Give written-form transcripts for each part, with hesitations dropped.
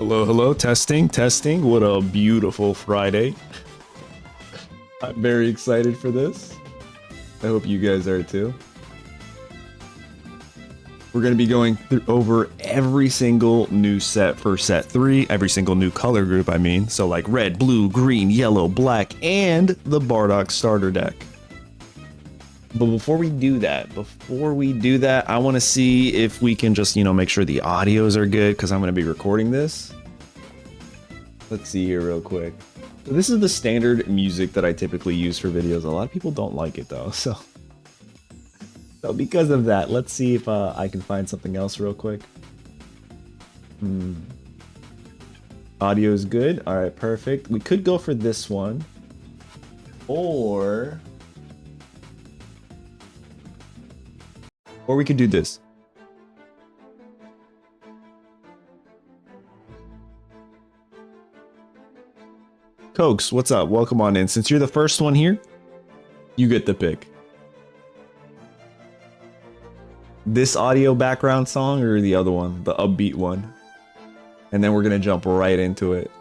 Hello, hello, testing, testing. What a beautiful Friday. I'm very excited for this. I hope you guys are too. We're going to be going over every single new set for set 3, every single new color group, I mean. So like red, blue, green, yellow, black, and the Bardock starter deck. But before we do that, I want to see if we can just, make sure the audios are good because I'm going to be recording this. Let's see here real quick. So this is the standard music that I typically use for videos. A lot of people don't like it though, so because of that, let's see if I can find something else real quick. Audio is good. All right, perfect. We could go for this one, or we could do this. Cokes, what's up? Welcome on in. Since you're the first one here, you get the pick. This audio background song or the other one, the upbeat one? And then we're gonna jump right into it.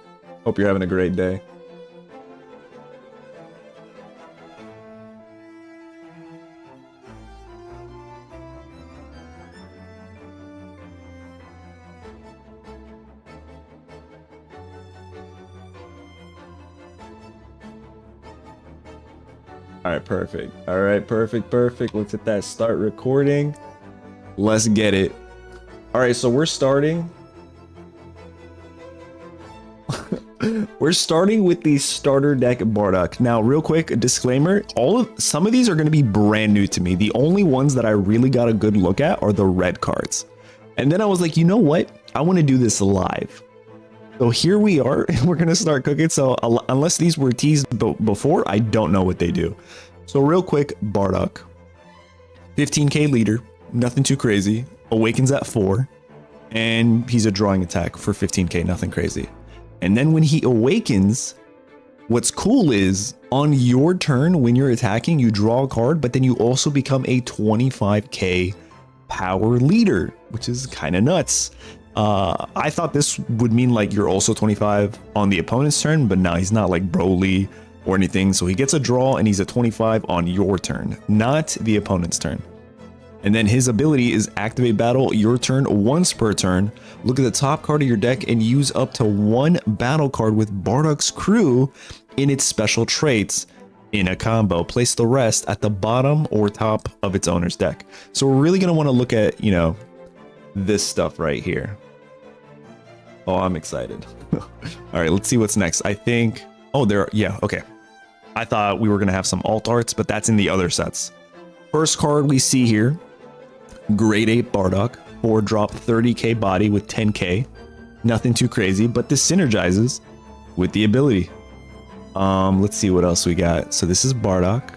Hope you're having a great day. All right, perfect. All right, perfect. Let's hit that start recording. Let's get it. All right, so we're starting. We're starting with the starter deck Bardock. Now, real quick, a disclaimer: some of these are going to be brand new to me. The only ones that I really got a good look at are the red cards. And then I was like, you know what? I want to do this live. So here we are, and we're gonna start cooking. So unless these were teased before, I don't know what they do. So real quick, Bardock, 15k leader, nothing too crazy. Awakens at 4, and he's a drawing attack for 15k, nothing crazy. And then when he awakens, what's cool is on your turn when you're attacking, you draw a card, but then you also become a 25k power leader, which is kind of nuts. I thought this would mean like you're also 25 on the opponent's turn, but now he's not like Broly or anything. So he gets a draw and he's a 25 on your turn, not the opponent's turn. And then his ability is activate battle your turn once per turn. Look at the top card of your deck and use up to 1 battle card with Bardock's crew in its special traits in a combo. Place the rest at the bottom or top of its owner's deck. So we're really going to want to look at, this stuff right here. Oh, I'm excited. All right, let's see what's next. I think, okay. I thought we were gonna have some alt arts, but that's in the other sets. First card we see here, Grade 8 Bardock, 4-drop 30k body with 10k. Nothing too crazy, but this synergizes with the ability. Let's see what else we got. So this is Bardock.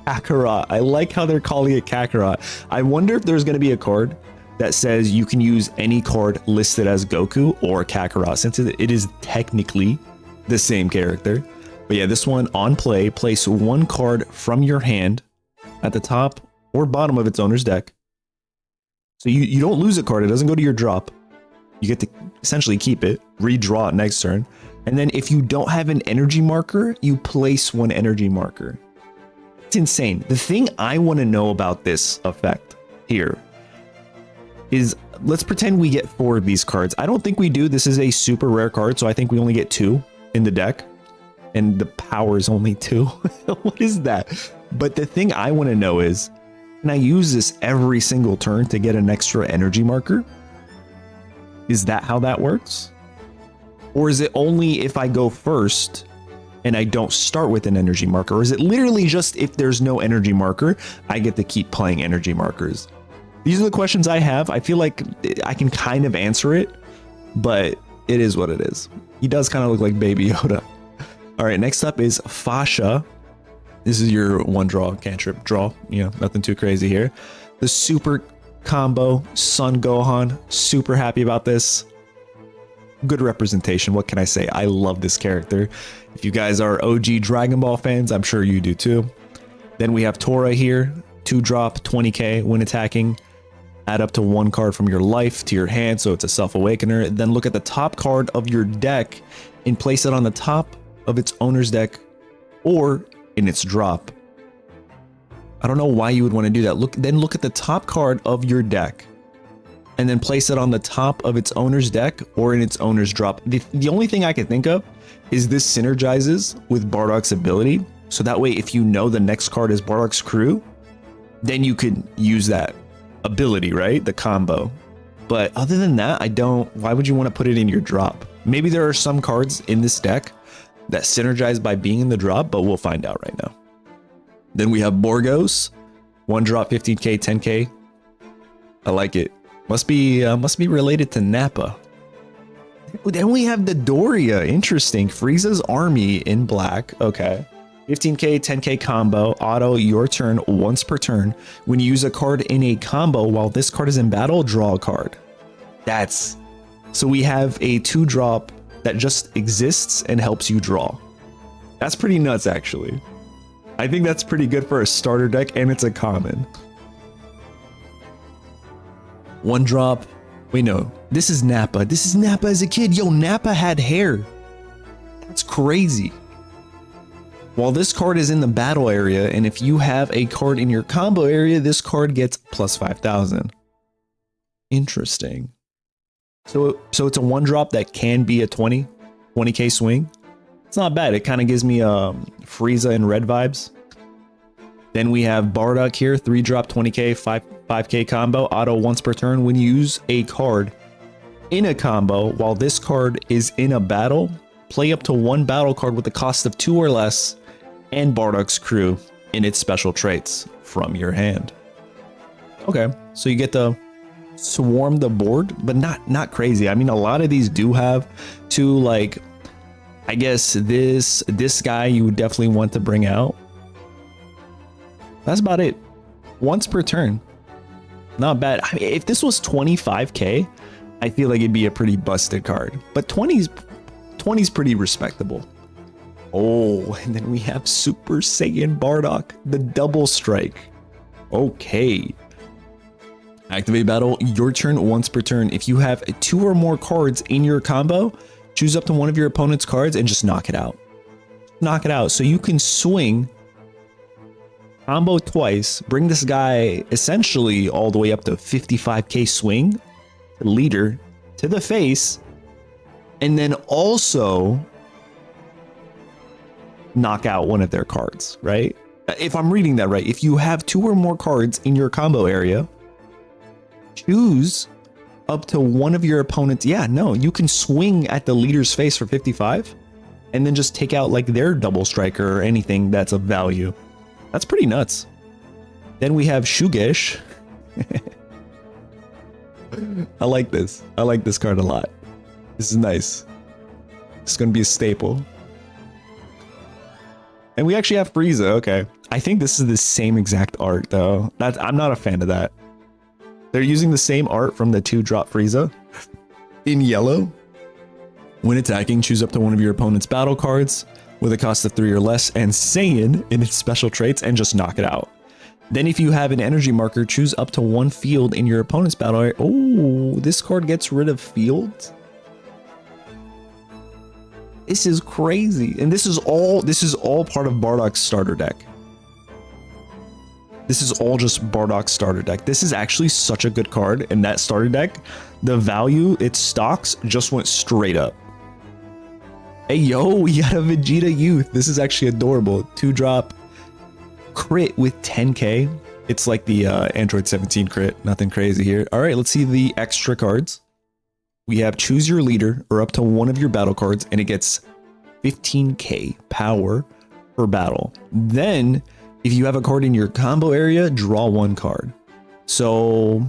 Kakarot. I like how they're calling it Kakarot. I wonder if there's gonna be a card that says you can use any card listed as Goku or Kakarot, since it is technically the same character. But yeah, this one on play, place 1 card from your hand at the top or bottom of its owner's deck. So you don't lose a card, it doesn't go to your drop. You get to essentially keep it, redraw it next turn. And then if you don't have an energy marker, you place 1 energy marker. It's insane. The thing I want to know about this effect here is, let's pretend we get 4 of these cards. I don't think we do. This is a super rare card, so I think we only get 2 in the deck. And the power is only 2. What is that? But the thing I want to know is, can I use this every single turn to get an extra energy marker? Is that how that works? Or is it only if I go first and I don't start with an energy marker? Or is it literally just if there's no energy marker, I get to keep playing energy markers? These are the questions I have. I feel like I can kind of answer it, but it is what it is. He does kind of look like Baby Yoda. All right, next up is Fasha. This is your 1 draw, cantrip draw. Nothing too crazy here. The super combo, Son Gohan. Super happy about this. Good representation. What can I say? I love this character. If you guys are OG Dragon Ball fans, I'm sure you do too. Then we have Tora here. 2-drop, 20k when attacking. Add up to 1 card from your life to your hand, so it's a self-awakener. Then look at the top card of your deck and place it on the top of its owner's deck or in its drop. I don't know why you would want to do that. Then look at the top card of your deck and then place it on the top of its owner's deck or in its owner's drop. The only thing I can think of is this synergizes with Bardock's ability. So that way, if you know the next card is Bardock's crew, then you could use that ability, right? The combo. But other than that, why would you want to put it in your drop? Maybe there are some cards in this deck that synergize by being in the drop, but we'll find out right now. Then we have Borgos, 1 drop, 15k, 10k. I like it. Must be related to Nappa. Then we have the Doria. Interesting. Frieza's army in black. Okay. 15k, 10k combo. Auto, your turn once per turn. When you use a card in a combo while this card is in battle, draw a card. So we have a 2-drop that just exists and helps you draw. That's pretty nuts, actually. I think that's pretty good for a starter deck, and it's a common. 1 drop. Wait, no. This is Nappa. This is Nappa as a kid. Yo, Nappa had hair. That's crazy. While this card is in the battle area, and if you have a card in your combo area, this card gets plus 5,000. Interesting. So it's a 1-drop that can be a 20k swing. It's not bad. It kind of gives me Frieza and red vibes. Then we have Bardock here, 3-drop, 20k, 5k combo, auto once per turn. When you use a card in a combo while this card is in a battle, play up to 1 battle card with the cost of 2 or less and Bardock's crew in its special traits from your hand. Okay, so you get to swarm the board, but not crazy. I mean, a lot of these do have to, like, I guess this guy you would definitely want to bring out. That's about it. Once per turn. Not bad. I mean, if this was 25k, I feel like it'd be a pretty busted card. But 20's pretty respectable. Oh, and then we have Super Saiyan Bardock, the double strike. Okay. Activate battle, your turn once per turn. If you have 2 or more cards in your combo, choose up to one of your opponent's cards and just knock it out. Knock it out. So you can swing, combo twice, bring this guy essentially all the way up to 55k swing, leader to the face, and then also knock out one of their cards, right? If I'm reading that right, if you have 2 or more cards in your combo area, choose up to one of your opponents. Yeah, no, you can swing at the leader's face for 55 and then just take out like their double striker or anything that's of value. That's pretty nuts. Then we have Shugesh. I like this. I like this card a lot. This is nice. It's going to be a staple. And we actually have Frieza. Okay. I think this is the same exact art though. I'm not a fan of that. They're using the same art from the 2-drop Frieza in yellow. When attacking, choose up to one of your opponent's battle cards with a cost of 3 or less and Saiyan in its special traits and just knock it out. Then if you have an energy marker, choose up to 1 field in your opponent's battle area. Oh, this card gets rid of fields. This is crazy. And this is all part of Bardock's starter deck. This is all just Bardock's starter deck. This is actually such a good card. In that starter deck, the value its stocks just went straight up. Hey, yo, we got a Vegeta Youth. This is actually adorable. 2-drop crit with 10k. It's like the Android 17 crit. Nothing crazy here. All right, let's see the extra cards. We have choose your leader or up to one of your battle cards, and it gets 15k power per battle. Then, if you have a card in your combo area, draw 1 card. So,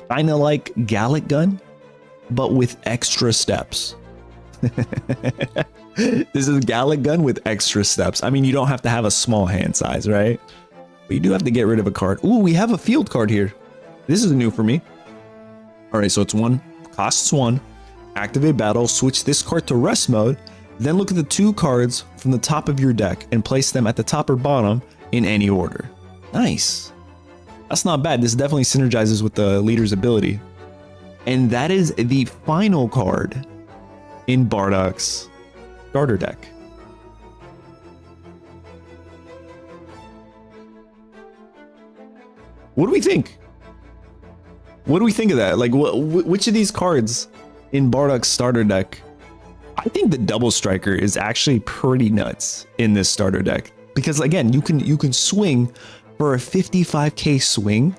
kind of like Gallic Gun, but with extra steps. This is Gallic Gun with extra steps. I mean, you don't have to have a small hand size, right? But you do have to get rid of a card. Ooh, we have a field card here. This is new for me. All right, so it's 1, costs 1. Activate battle, switch this card to rest mode. Then look at the 2 cards from the top of your deck and place them at the top or bottom in any order. Nice. That's not bad. This definitely synergizes with the leader's ability. And that is the final card in Bardock's starter deck. What do we think? What do we think of that? Like, which of these cards in Bardock's starter deck? I think the double striker is actually pretty nuts in this starter deck because again, you can swing for a 55k swing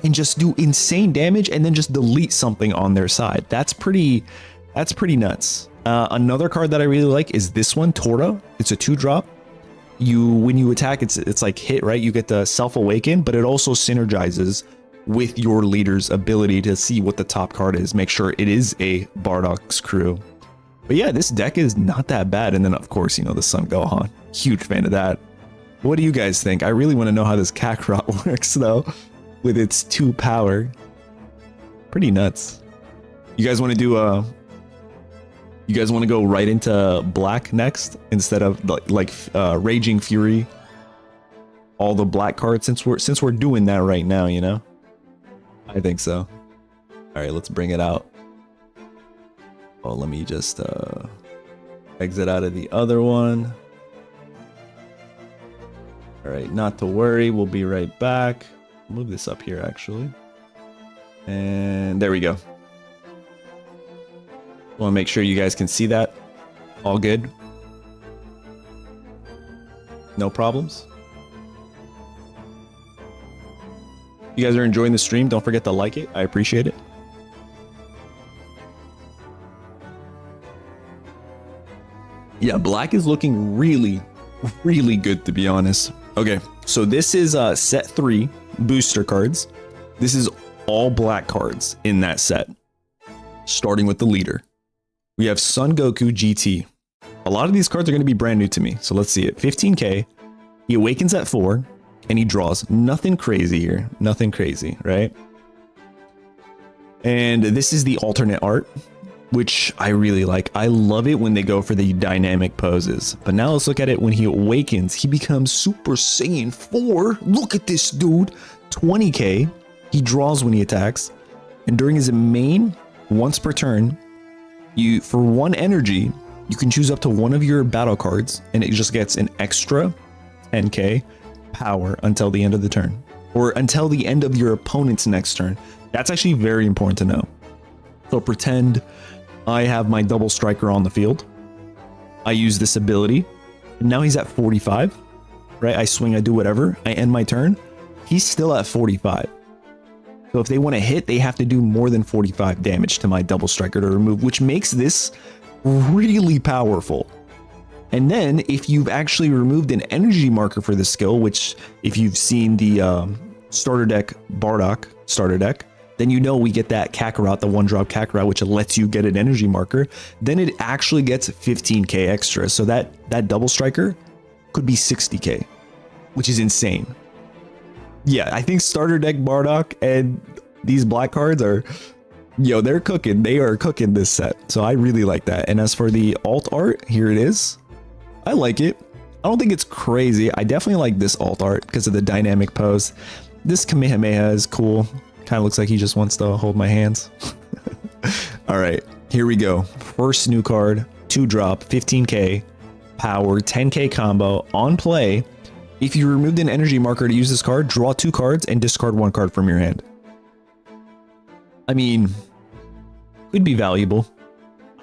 and just do insane damage and then just delete something on their side. That's pretty nuts. Another card that I really like is this one, Tora. It's a 2-drop. When you attack, it's like hit, right? You get the self-awaken, but it also synergizes with your leader's ability to see what the top card is. Make sure it is a Bardock's crew. But yeah, this deck is not that bad. And then of course, you know, the Sun Gohan. Huge fan of that. What do you guys think? I really want to know how this Kakarot works though, with its 2 power. Pretty nuts. You guys want to do you guys want to go right into black next instead of like Raging Fury? All the black cards since we're doing that right now, you know? I think so. All right, let's bring it out. Oh, let me just exit out of the other one. All right, not to worry, we'll be right back. Move this up here actually. And there we go. Want to make sure you guys can see that. All good. No problems. If you guys are enjoying the stream, don't forget to like it. I appreciate it. Yeah, black is looking really, really good to be honest. Okay, so this is set 3 booster cards. This is all black cards in that set. Starting with the leader. We have Son Goku GT. A lot of these cards are going to be brand new to me, so let's see it. 15k. He awakens at 4, and he draws. Nothing crazy here. Nothing crazy, right? And this is the alternate art, which I really like. I love it when they go for the dynamic poses. But now let's look at it when he awakens. He becomes Super Saiyan 4. Look at this dude. 20k. He draws when he attacks. And during his main, once per turn, for 1 energy, you can choose up to one of your battle cards, and it just gets an extra 10k power until the end of the turn, or until the end of your opponent's next turn. That's actually very important to know. So pretend I have my double striker on the field. I use this ability, and now he's at 45, right? I swing, I do whatever, I end my turn. He's still at 45. So if they want to hit, they have to do more than 45 damage to my double striker to remove, which makes this really powerful. And then if you've actually removed an energy marker for the skill, which if you've seen the starter deck Bardock starter deck, then you know we get that Kakarot, the 1-drop Kakarot, which lets you get an energy marker. Then it actually gets 15k extra. So that double striker could be 60k, which is insane. Yeah, I think starter deck Bardock and these black cards are, yo, they're cooking. They are cooking this set. So I really like that. And as for the alt art, here it is. I like it. I don't think it's crazy. I definitely like this alt art because of the dynamic pose. This Kamehameha is cool. Kind of looks like he just wants to hold my hands. All right, here we go. First new card, 2-drop, 15k, power, 10k combo, on play. If you removed an energy marker to use this card, draw 2 cards and discard 1 card from your hand. I mean, could be valuable.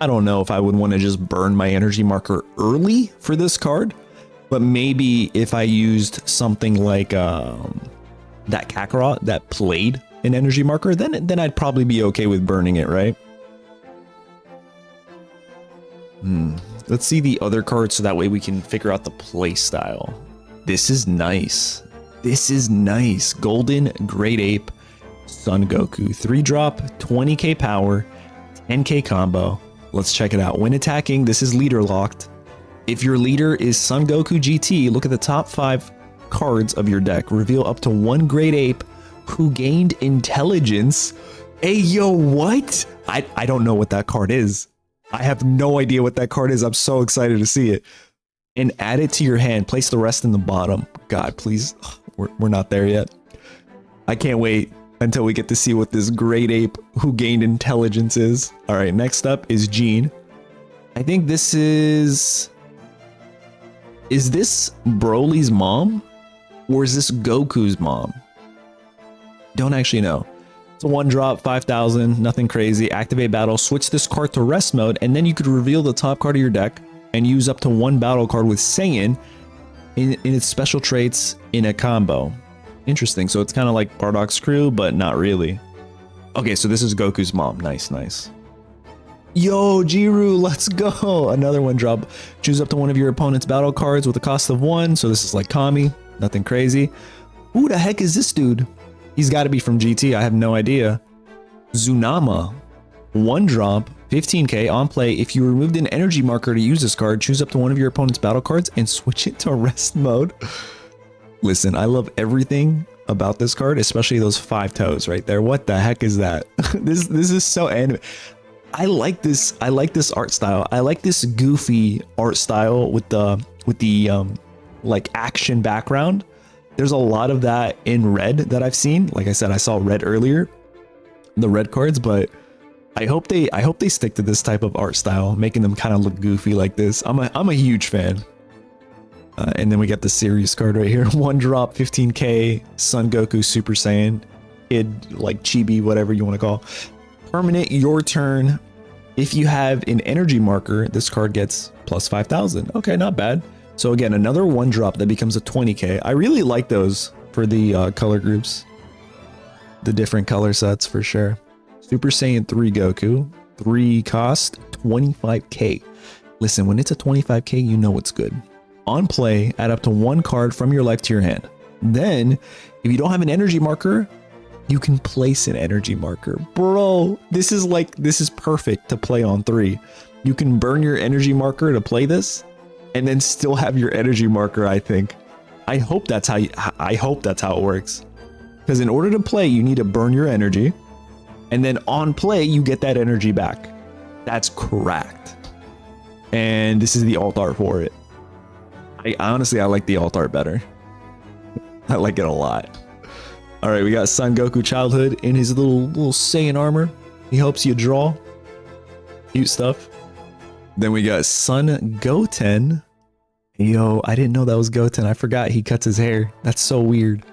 I don't know if I would want to just burn my energy marker early for this card, but maybe if I used something like that Kakarot that played an energy marker, then I'd probably be okay with burning it, right? Let's see the other cards so that way we can figure out the play style. This is nice. This is nice. Golden Great Ape Son Goku. 3-drop, 20k power, 10k combo. Let's check it out. When attacking, this is leader locked. If your leader is Son Goku GT, look at the top 5 cards of your deck. Reveal up to 1 Great Ape who gained intelligence. Hey, yo, what? I don't know what that card is. I have no idea what that card is. I'm so excited to see it. And add it to your hand. Place the rest in the bottom. God, please. We're not there yet. I can't wait until we get to see what this great ape who gained intelligence is. All right, next up is Jean. I think this is this Broly's mom? Or is this Goku's mom? Don't actually know. It's a 1-drop, 5,000, nothing crazy. Activate battle, switch this card to rest mode, and then you could reveal the top card of your deck and use up to 1 battle card with Saiyan in its special traits in a combo. Interesting. So it's kind of like Bardock's crew, but not really. Okay, so this is Goku's mom. Nice, nice. Yo, Jiru, let's go. Another 1-drop. Choose up to 1 of your opponent's battle cards with a cost of 1. So this is like Kami. Nothing crazy. Who the heck is this dude? He's got to be from GT. I have no idea. Zunama. 1-drop, 15k on play. If you removed an energy marker to use this card, choose up to 1 of your opponent's battle cards and switch it to rest mode. Listen, I love everything about this card, especially those 5 toes right there. What the heck is that? This is so anime. I like this art style. I like this goofy art style with the like action background. There's a lot of that in red that I've seen. Like I said, I saw red earlier, the red cards, but I hope they stick to this type of art style, making them kind of look goofy like this. I'm a huge fan. And then we got the series card right here. 1-drop, 15k, Son Goku Super Saiyan, Kid, like Chibi, whatever you want to call. Permanent, your turn. If you have an energy marker, this card gets plus 5,000. Okay, not bad. So again, another 1-drop that becomes a 20k. I really like those for the color groups. The different color sets for sure. Super Saiyan 3 Goku, 3 cost, 25k. Listen, when it's a 25k, you know it's good. On play, add up to 1 card from your life to your hand. Then, if you don't have an energy marker, you can place an energy marker. Bro, this is perfect to play on 3. You can burn your energy marker to play this, and then still have your energy marker, I think. I hope that's how it works. Because in order to play, you need to burn your energy, and then on play, you get that energy back. That's cracked. And this is the alt art for it. Honestly, I like the alt art better. I like it a lot. All right, we got Son Goku Childhood in his little Saiyan armor. He helps you draw. Cute stuff. Then we got Son Goten. Yo, I didn't know that was Goten. I forgot he cuts his hair. That's so weird.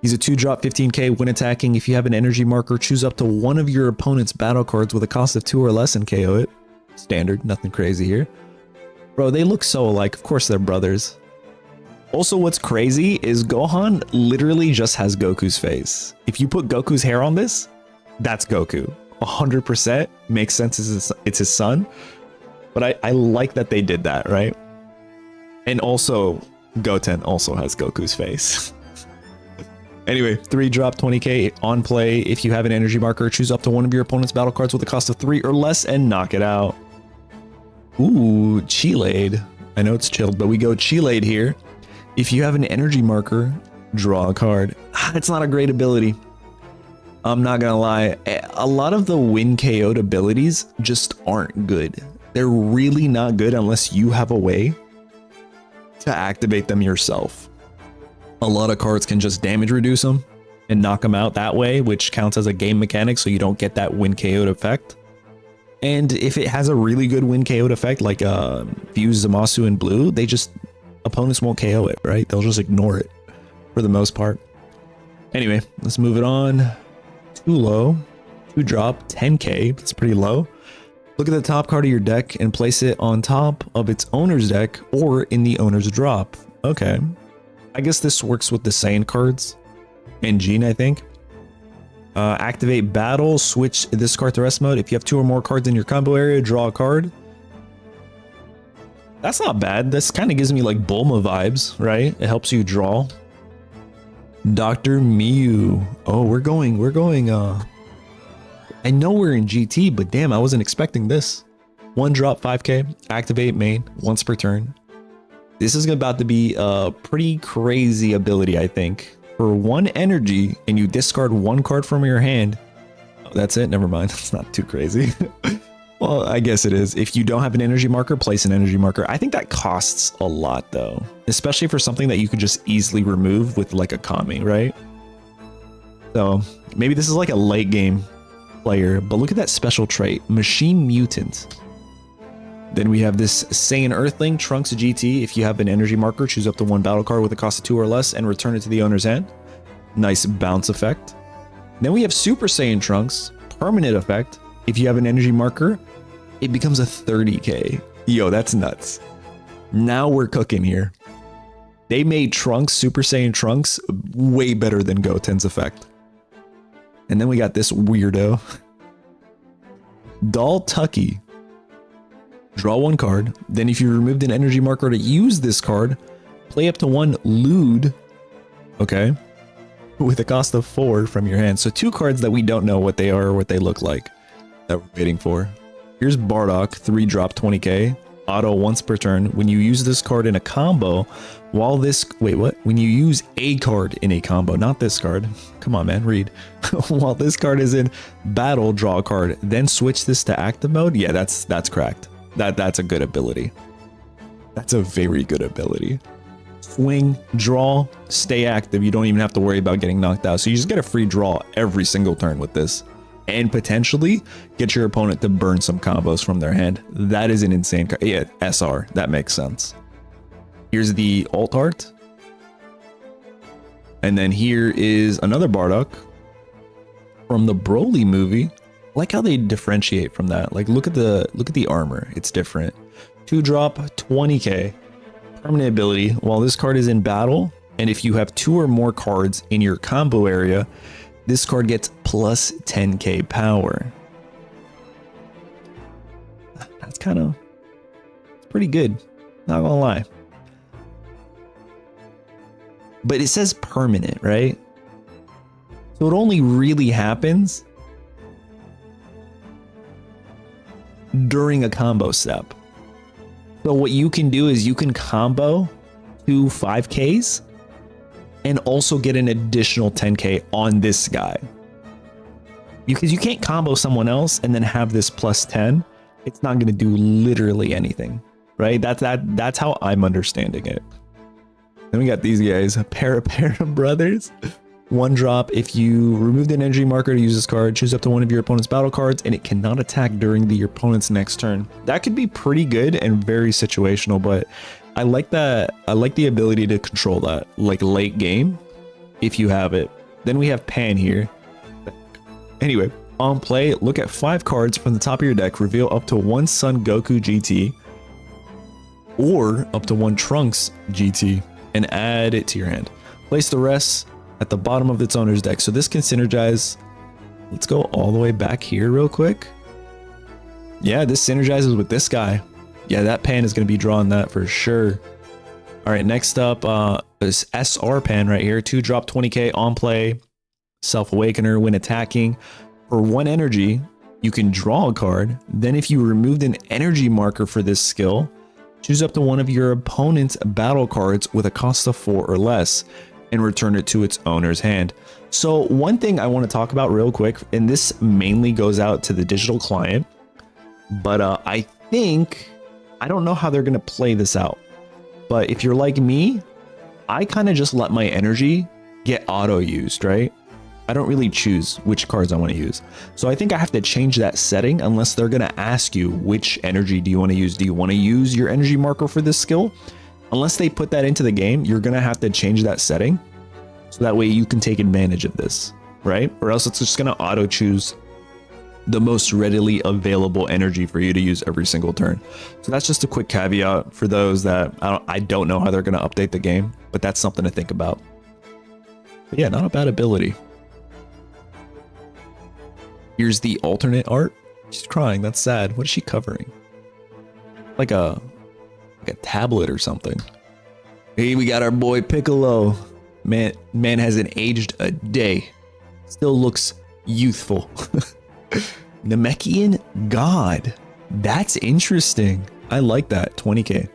He's a 2-drop, 15k. When attacking, if you have an energy marker, choose up to 1 of your opponent's battle cards with a cost of 2 or less and KO it. Standard, nothing crazy here. Bro, they look so alike. Of course they're brothers. Also, what's crazy is Gohan literally just has Goku's face. If you put Goku's hair on this, that's Goku. 100% makes sense. It's his son. But I like that they did that, right? And also, Goten also has Goku's face. Anyway, 3-drop, 20k on play. If you have an energy marker, choose up to 1 of your opponent's battle cards with a cost of 3 or less and knock it out. Ooh, Chilade. I know it's chilled, but we go Chilade here. If you have an energy marker, draw a card. It's not a great ability. I'm not gonna lie. A lot of the win KO'd abilities just aren't good. They're really not good unless you have a way to activate them yourself. A lot of cards can just damage reduce them and knock them out that way, which counts as a game mechanic, so you don't get that win KO'd effect. And if it has a really good win KO'd effect, like Fuse Zamasu in blue, opponents won't KO it, right? They'll just ignore it for the most part. Anyway, let's move it on. Too low. 2-drop, 10k. That's pretty low. Look at the top card of your deck and place it on top of its owner's deck or in the owner's drop. Okay. I guess this works with the Saiyan cards and Jean, I think. Activate battle, switch this card to rest mode. If you have 2 or more cards in your combo area, draw a card. That's not bad. This kind of gives me like Bulma vibes, right? It helps you draw. Dr. Mew. Oh, we're going. I know we're in GT, but damn, I wasn't expecting this. 1-drop, 5k, activate main, once per turn. This is about to be a pretty crazy ability, I think. For 1 energy, and you discard 1 card from your hand. Oh, that's it, never mind. It's not too crazy. Well, I guess it is. If you don't have an energy marker, place an energy marker. I think that costs a lot, though. Especially for something that you could just easily remove with like a Kami, right? So maybe this is like a late game player, but look at that special trait, Machine Mutant. Then we have this Saiyan Earthling, Trunks GT. If you have an energy marker, choose up to 1 battle card with a cost of 2 or less and return it to the owner's hand. Nice bounce effect. Then we have Super Saiyan Trunks, permanent effect. If you have an energy marker, it becomes a 30k. Yo, that's nuts. Now we're cooking here. They made Trunks, Super Saiyan Trunks, way better than Goten's effect. And then we got this weirdo. Doll Tucky. Draw 1 card. Then if you removed an energy marker to use this card, play up to 1 Lewd. Okay. With a cost of 4 from your hand. So 2 cards that we don't know what they are or what they look like that we're waiting for. Here's Bardock, 3 drop 20k. Auto once per turn. When you use this card in a combo, while this... Wait, what? When you use a card in a combo, not this card. Come on, man, read. While this card is in battle, draw a card. Then switch this to active mode. Yeah, that's cracked. That's a good ability. That's a very good ability. Swing, draw, stay active. You don't even have to worry about getting knocked out. So you just get a free draw every single turn with this. And potentially get your opponent to burn some combos from their hand. That is an insane card. Yeah, SR. That makes sense. Here's the alt art. And then here is another Bardock from the Broly movie. I like how they differentiate from that. Like look at the armor. It's different. 2 drop 20k. Permanent ability. While this card is in battle, and if you have 2 or more cards in your combo area, this card gets plus 10k power. That's pretty good. Not gonna lie. But it says permanent, right? So it only really happens during a combo step. So what you can do is you can combo 2 5Ks and also get an additional 10k on this guy. Because you can't combo someone else and then have this plus 10. It's not going to do literally anything, right? That's how I'm understanding it. Then we got these guys, Para Brothers. 1 drop. If you removed an energy marker to use this card, choose up to 1 of your opponent's battle cards, and it cannot attack during your opponent's next turn. That could be pretty good and very situational, but I like that. I like the ability to control that, like late game, if you have it. Then we have Pan here. Anyway, on play, look at 5 cards from the top of your deck, reveal up to 1 Son Goku GT, or up to 1 Trunks GT, and add it to your hand. Place the rest at the bottom of its owner's deck. So this can synergize. Let's go all the way back here real quick. Yeah, this synergizes with this guy. Yeah, that Pan is going to be drawing that for sure. All right, next up is SR Pan right here. 2 drop 20k on play. Self-Awakener when attacking. For 1 energy, you can draw a card. Then if you removed an energy marker for this skill, choose up to 1 of your opponent's battle cards with a cost of 4 or less and return it to its owner's hand. So one thing I want to talk about real quick, and this mainly goes out to the digital client, but I don't know how they're going to play this out. But if you're like me, I kind of just let my energy get auto used, right? I don't really choose which cards I want to use. So I think I have to change that setting unless they're going to ask you which energy do you want to use. Do you want to use your energy marker for this skill? Unless they put that into the game, you're going to have to change that setting. So that way you can take advantage of this, right? Or else it's just going to auto choose the most readily available energy for you to use every single turn. So that's just a quick caveat for those that I don't know how they're going to update the game, but that's something to think about. But yeah, not a bad ability. Here's the alternate art. She's crying. That's sad. What is she covering? Like a tablet or something. Hey, we got our boy Piccolo. Man hasn't aged a day. Still looks youthful. Namekian God. That's interesting. I like that. 20k.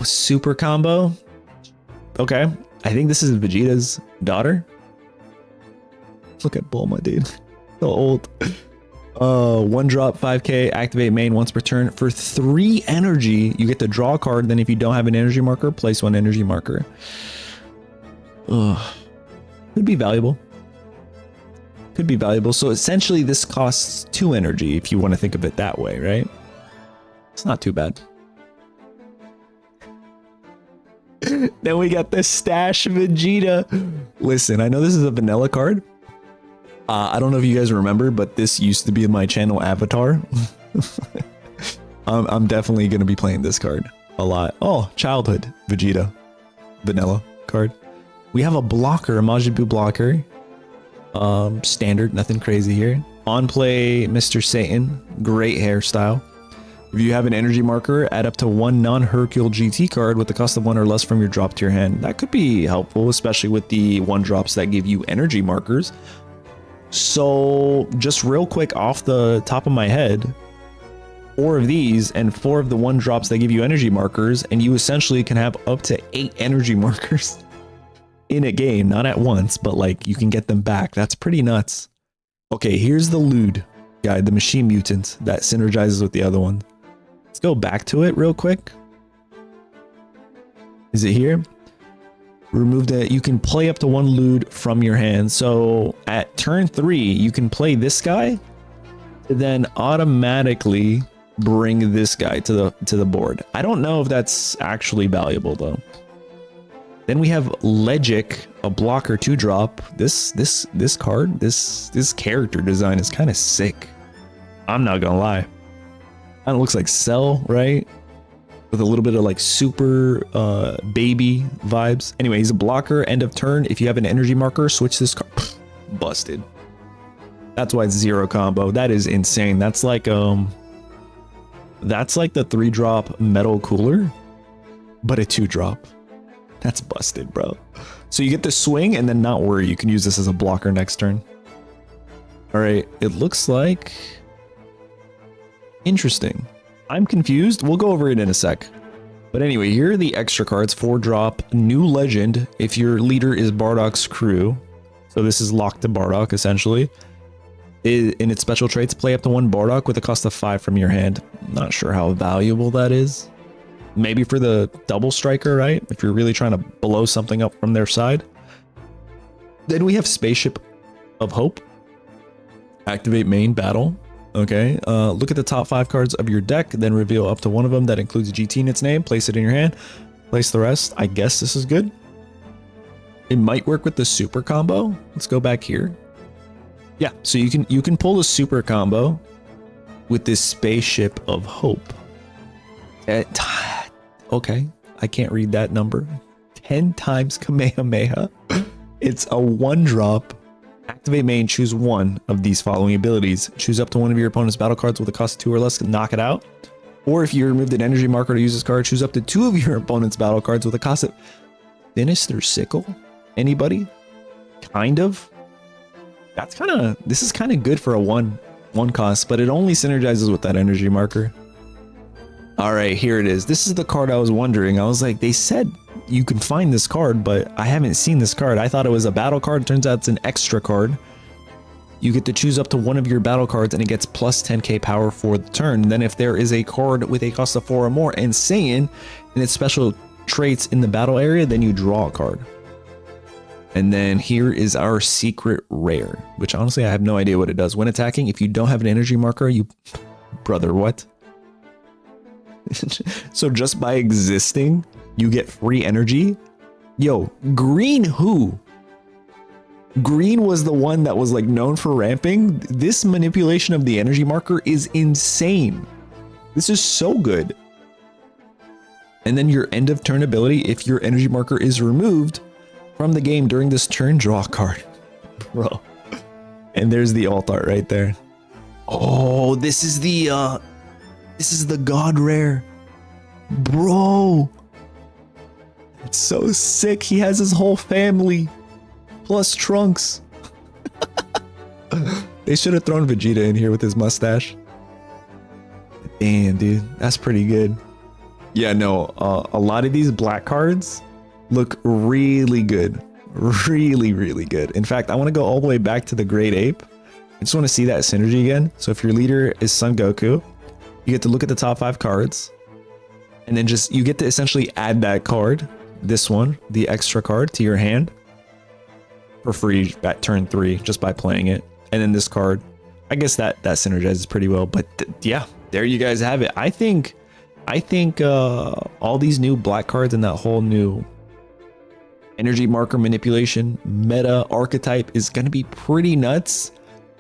Super combo. Okay. I think this is Vegeta's daughter. Look at Bulma, dude. So old. 1 drop 5k, activate main once per turn. For 3 energy, you get to draw a card. Then if you don't have an energy marker, place 1 energy marker. Ugh. Could be valuable. Could be valuable. So essentially this costs 2 energy if you want to think of it that way, right? It's not too bad. Then we got the Stash Vegeta. Listen, I know this is a vanilla card. I don't know if you guys remember, but this used to be my channel avatar. I'm definitely going to be playing this card a lot. Oh, childhood Vegeta. Vanilla card. We have a blocker, a Majin Buu blocker. Standard, nothing crazy here. On play, Mr. Satan. Great hairstyle. If you have an energy marker, add up to 1 non-Hercule GT card with the cost of 1 or less from your drop to your hand. That could be helpful, especially with the 1-drops that give you energy markers. So, just real quick off the top of my head, 4 of these and 4 of the 1-drops that give you energy markers, and you essentially can have up to 8 energy markers in a game. Not at once, but like you can get them back. That's pretty nuts. Okay, here's the Lude guy, the Machine Mutant that synergizes with the other one. Let's go back to it real quick. Is it here? Remove that. You can play up to 1 Lude from your hand. So at turn 3, you can play this guy, then automatically bring this guy to the board. I don't know if that's actually valuable though. Then we have Legic, a blocker 2-drop. This card, this character design is kind of sick. I'm not gonna lie. Kind of looks like Cell, right? With a little bit of like super baby vibes. Anyway, he's a blocker. End of turn. If you have an energy marker, switch this card. Busted. That's why it's 0 combo. That is insane. That's like the 3-drop metal cooler, but a 2-drop. That's busted, bro. So you get the swing and then not worry. You can use this as a blocker next turn. All right. It looks like... Interesting. I'm confused. We'll go over it in a sec. But anyway, here are the extra cards. 4-drop, new legend. If your leader is Bardock's crew. So this is locked to Bardock, essentially. In its special traits, play up to 1 Bardock with a cost of 5 from your hand. Not sure how valuable that is. Maybe for the double striker, right? If you're really trying to blow something up from their side. Then we have Spaceship of Hope. Activate main battle. Okay, look at the top 5 cards of your deck, then reveal up to 1 of them that includes GT in its name. Place it in your hand. Place the rest. I guess this is good. It might work with the super combo. Let's go back here. Yeah, so you can pull the super combo with this Spaceship of Hope. Okay, I can't read that number. 10 times Kamehameha. It's a 1-drop. Activate main, choose 1 of these following abilities. Choose up to 1 of your opponent's battle cards with a cost of 2 or less, knock it out. Or if you removed an energy marker to use this card, choose up to 2 of your opponent's battle cards with a cost of... Sinister Sickle? Anybody? Kind of? That's kind of... This is kind of good for a 1 cost, but it only synergizes with that energy marker. Alright, here it is. This is the card I was wondering. I was like, they said you can find this card, but I haven't seen this card. I thought it was a battle card. It turns out it's an extra card. You get to choose up to 1 of your battle cards and it gets plus 10k power for the turn. And then if there is a card with a cost of 4 or more and Saiyan and its special traits in the battle area, then you draw a card. And then here is our secret rare, which honestly I have no idea what it does. When attacking, if you don't have an energy marker, you... Brother, what? So just by existing, you get free energy? Yo, Green who? Green was the one that was like known for ramping. This manipulation of the energy marker is insane. This is so good. And then your end of turn ability, if your energy marker is removed from the game during this turn, draw a card. Bro. And there's the alt art right there. Oh, this is the god rare. Bro. It's so sick. He has his whole family. Plus Trunks. They should have thrown Vegeta in here with his mustache. Damn, dude. That's pretty good. Yeah, no. A lot of these black cards look really good. Really, really good. In fact, I want to go all the way back to the Great Ape. I just want to see that synergy again. So if your leader is Son Goku, you get to look at the top 5 cards. And then just, you get to essentially add that card, this one, the extra card, to your hand. for free at turn 3 just by playing it. And then this card, I guess that synergizes pretty well. But yeah, there you guys have it. I think all these new black cards and that whole new energy marker manipulation meta archetype is going to be pretty nuts.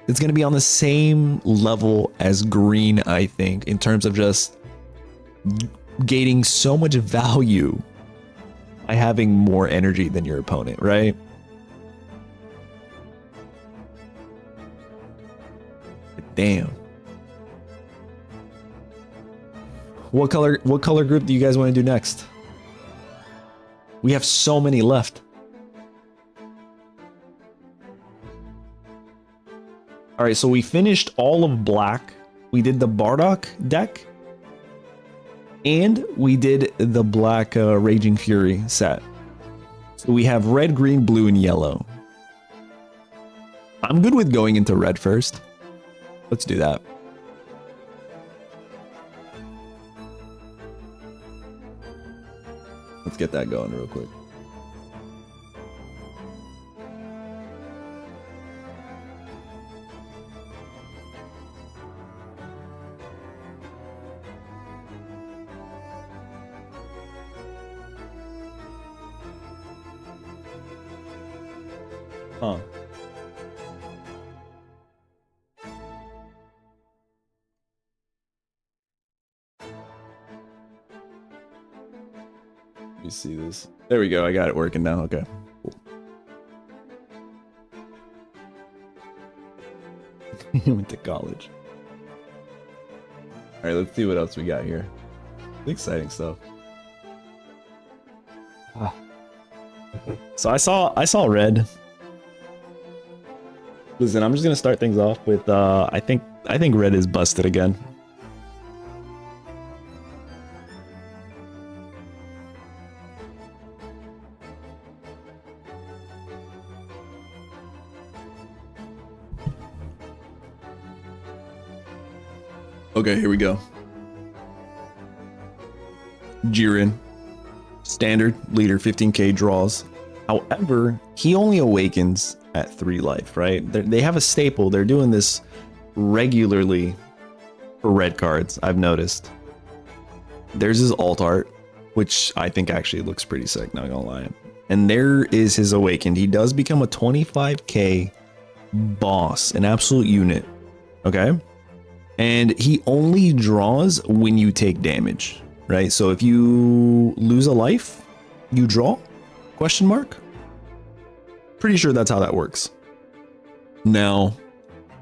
It's going to be on the same level as green, I think, in terms of just gaining so much value by having more energy than your opponent, right? Damn. What color group do you guys want to do next? We have so many left. All right, so we finished all of black. We did the Bardock deck. And we did the black Raging Fury set. So we have red, green, blue, and yellow. I'm good with going into red first. Let's do that. Let's get that going real quick. Huh. Let me see this. There we go. I got it working now. Okay. Cool. He went to college. All right, let's see what else we got here. Exciting stuff. So I saw red. Listen, I'm just gonna start things off with I think red is busted again. Okay, here we go. Jiren, standard leader, 15k draws. However, he only awakens at 3 life, right? They have a staple. They're doing this regularly for red cards, I've noticed. There's his alt art, which I think actually looks pretty sick, not gonna lie. And there is his awakened. He does become a 25k boss, an absolute unit, okay? And he only draws when you take damage, right? So if you lose a life, you draw? Question mark? Pretty sure that's how that works. Now,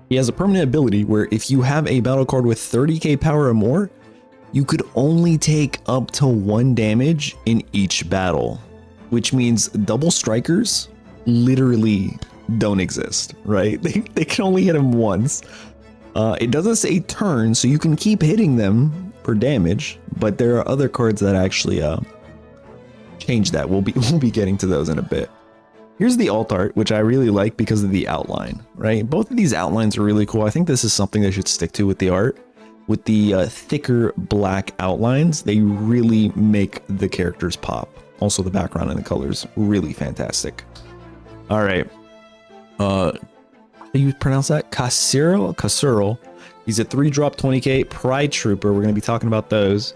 he has a permanent ability where if you have a battle card with 30k power or more, you could only take up to 1 damage in each battle, which means double strikers literally don't exist, right? They can only hit him once. It doesn't say turn, so you can keep hitting them for damage, but there are other cards that actually change that. We'll be getting to those in a bit. Here's the alt art, which I really like because of the outline, right? Both of these outlines are really cool. I think this is something they should stick to with the art. With the thicker black outlines, they really make the characters pop. Also, the background and the colors, really fantastic. All right. How do you pronounce that? Kasuro. He's a 3-drop 20k Pride Trooper. We're going to be talking about those.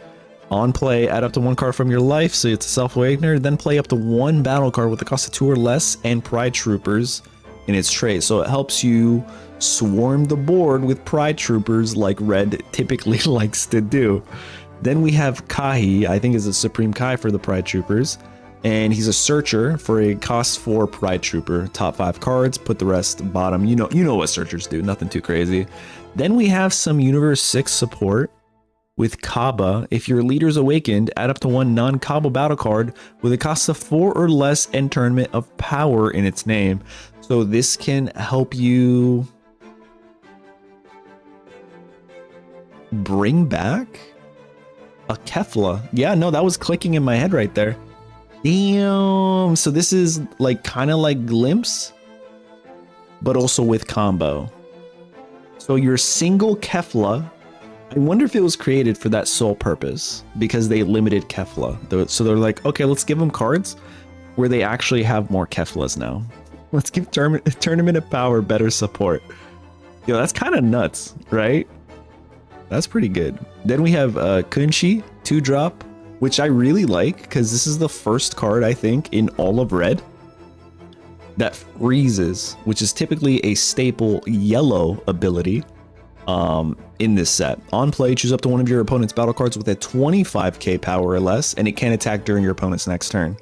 On play, add up to 1 card from your life, so it's a self-awakener. Then play up to 1 battle card with a cost of 2 or less and Pride Troopers in its tray. So it helps you swarm the board with Pride Troopers like Red typically likes to do. Then we have Kahi, I think is a Supreme Kai for the Pride Troopers. And he's a searcher for a cost 4 Pride Trooper. Top 5 cards, put the rest bottom. You know what searchers do, nothing too crazy. Then we have some Universe 6 support with Kaba. If your leader's awakened, add up to 1 non-Kaba battle card with a cost of 4 or less and tournament of power in its name. So this can help you bring back a Kefla. Yeah, no, that was clicking in my head right there. Damn. So this is like kind of like Glimpse, but also with combo. So your single Kefla, I wonder if it was created for that sole purpose because they limited Kefla. So they're like, okay, let's give them cards where they actually have more Keflas now. Let's give Tournament of Power better support. Yo, that's kind of nuts, right? That's pretty good. Then we have Kunshi, 2-drop, which I really like because this is the first card, I think, in all of red that freezes, which is typically a staple yellow ability in this set. On play, choose up to one of your opponent's battle cards with a 25k power or less, and it can attack during your opponent's next turn.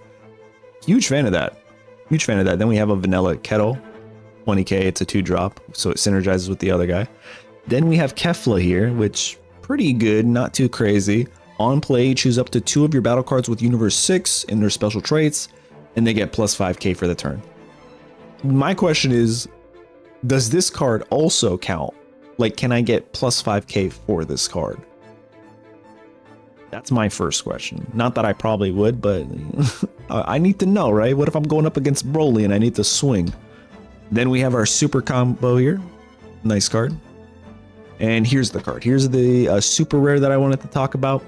Huge fan of that. Huge fan of that. Then we have a vanilla kettle, 20k, it's a 2-drop, so it synergizes with the other guy. Then we have Kefla here, which pretty good, not too crazy. On play, choose up to 2 of your battle cards with Universe 6 in their special traits, and they get plus 5k for the turn. My question is, does this card also count? Like, can I get plus 5k for this card? That's my first question. Not that I probably would, but I need to know, right? What if I'm going up against Broly and I need to swing? Then we have our super combo here. Nice card. And here's the card. Here's the super rare that I wanted to talk about.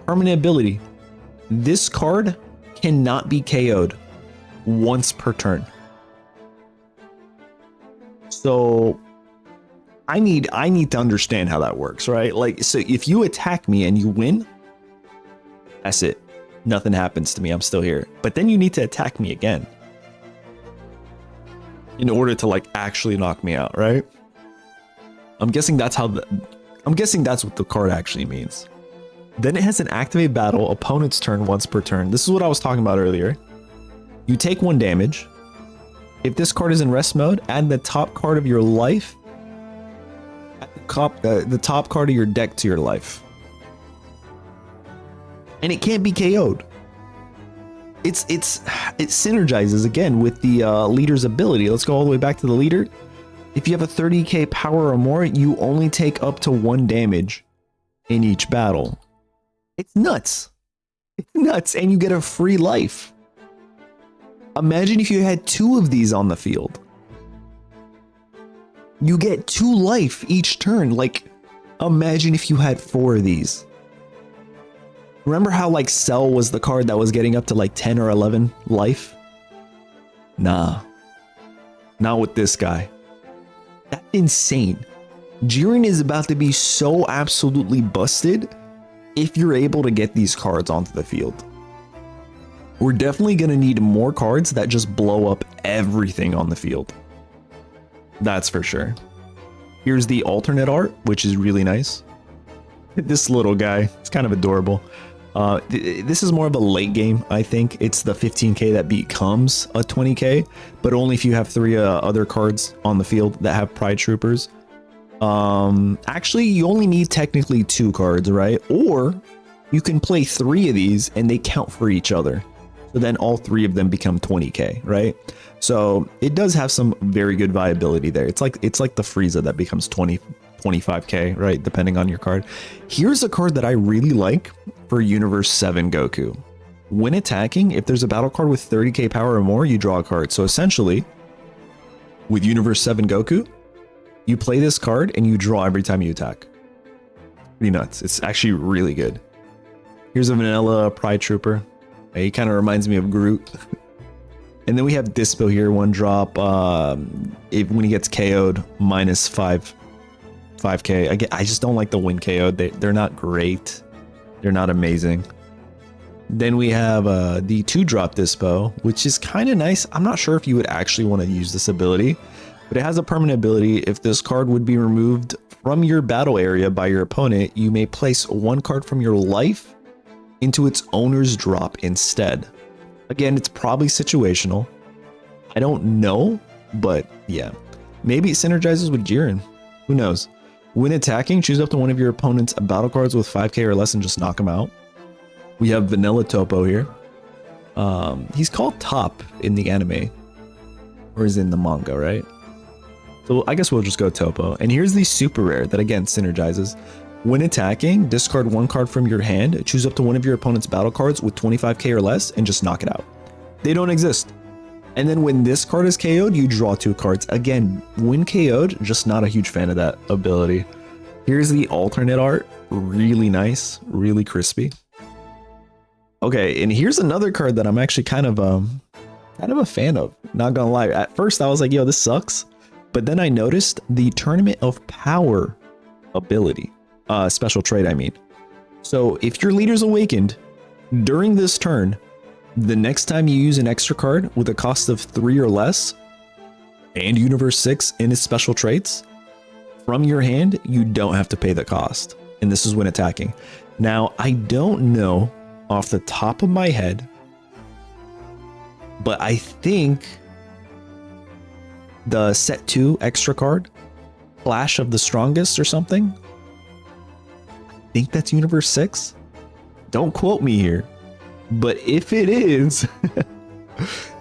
Permanent ability. This card cannot be KO'd once per turn. So I need to understand how that works, right? Like, so if you attack me and you win, that's it. Nothing happens to me. I'm still here. But then you need to attack me again in order to like actually knock me out, right? I'm guessing that's what the card actually means. Then it has an activate battle, opponent's turn once per turn. This is what I was talking about earlier. You take 1 damage. If this card is in rest mode, add the top card of your life, the top card of your deck to your life. And it can't be KO'd. It synergizes again with the leader's ability. Let's go all the way back to the leader. If you have a 30k power or more, you only take up to 1 damage in each battle. It's nuts. It's nuts, and you get a free life. Imagine if you had 2 of these on the field. You get 2 life each turn. Like, imagine if you had 4 of these. Remember how like Cell was the card that was getting up to like 10 or 11 life? Nah. Not with this guy. That's insane. Jiren is about to be so absolutely busted if you're able to get these cards onto the field. We're definitely going to need more cards that just blow up everything on the field. That's for sure. Here's the alternate art, which is really nice. This little guy, it's kind of adorable. This is more of a late game, I think. It's the 15k that becomes a 20k, but only if you have 3 other cards on the field that have Pride Troopers. Actually, you only need technically 2 cards, right? Or you can play 3 of these and they count for each other. So then all 3 of them become 20k, right? So it does have some very good viability there. It's like the Frieza that becomes 25k, right? Depending on your card. Here's a card that I really like for Universe 7 Goku. When attacking, if there's a battle card with 30k power or more, you draw a card. So essentially, with Universe 7 Goku, you play this card and you draw every time you attack. Pretty nuts. It's actually really good. Here's a vanilla Pride Trooper. He kind of reminds me of Groot. And then we have Dispo here, 1-drop. When he gets KO'd, minus 5k. I just don't like the win KO. They're not great. They're not amazing. Then we have the 2-drop Dispo, which is kind of nice. I'm not sure if you would actually want to use this ability, but it has a permanent ability. If this card would be removed from your battle area by your opponent, you may place 1 card from your life into its owner's drop instead. Again, it's probably situational. I don't know, but yeah. Maybe it synergizes with Jiren. Who knows? When attacking, choose up to one of your opponent's battle cards with 5k or less and just knock them out. We have Vanilla Topo here. He's called Top in the anime. Or is in the manga, right? So I guess we'll just go Topo. And here's the super rare that again synergizes. When attacking, discard 1 card from your hand, choose up to one of your opponent's battle cards with 25k or less, and just knock it out. They don't exist. And then when this card is KO'd, you draw 2 cards. Again, when KO'd, just not a huge fan of that ability. Here's the alternate art. Really nice, really crispy. Okay, and here's another card that I'm actually kind of kind of a fan of. Not gonna lie. At first, I was like, yo, this sucks. But then I noticed the Tournament of Power ability. Special trait, I mean. So if your leader's awakened during this turn, the next time you use an extra card with a cost of 3 or less, and Universe 6 in its special traits, from your hand, you don't have to pay the cost. And this is when attacking. Now, I don't know off the top of my head, but I think the set 2 extra card, Flash of the Strongest or something, I think that's Universe 6. Don't quote me here. But if it is,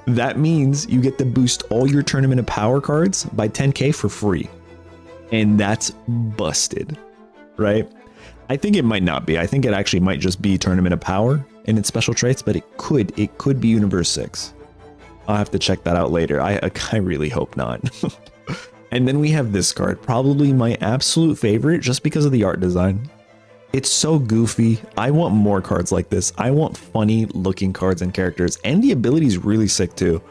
that means you get to boost all your Tournament of Power cards by 10k for free. And that's busted, right? I think it might not be. I think it actually might just be Tournament of Power in its special traits, but it could be Universe 6. I'll have to check that out later. I really hope not. And then we have this card, probably my absolute favorite just because of the art design. It's so goofy. I want more cards like this. I want funny looking cards and characters, and the ability is really sick too.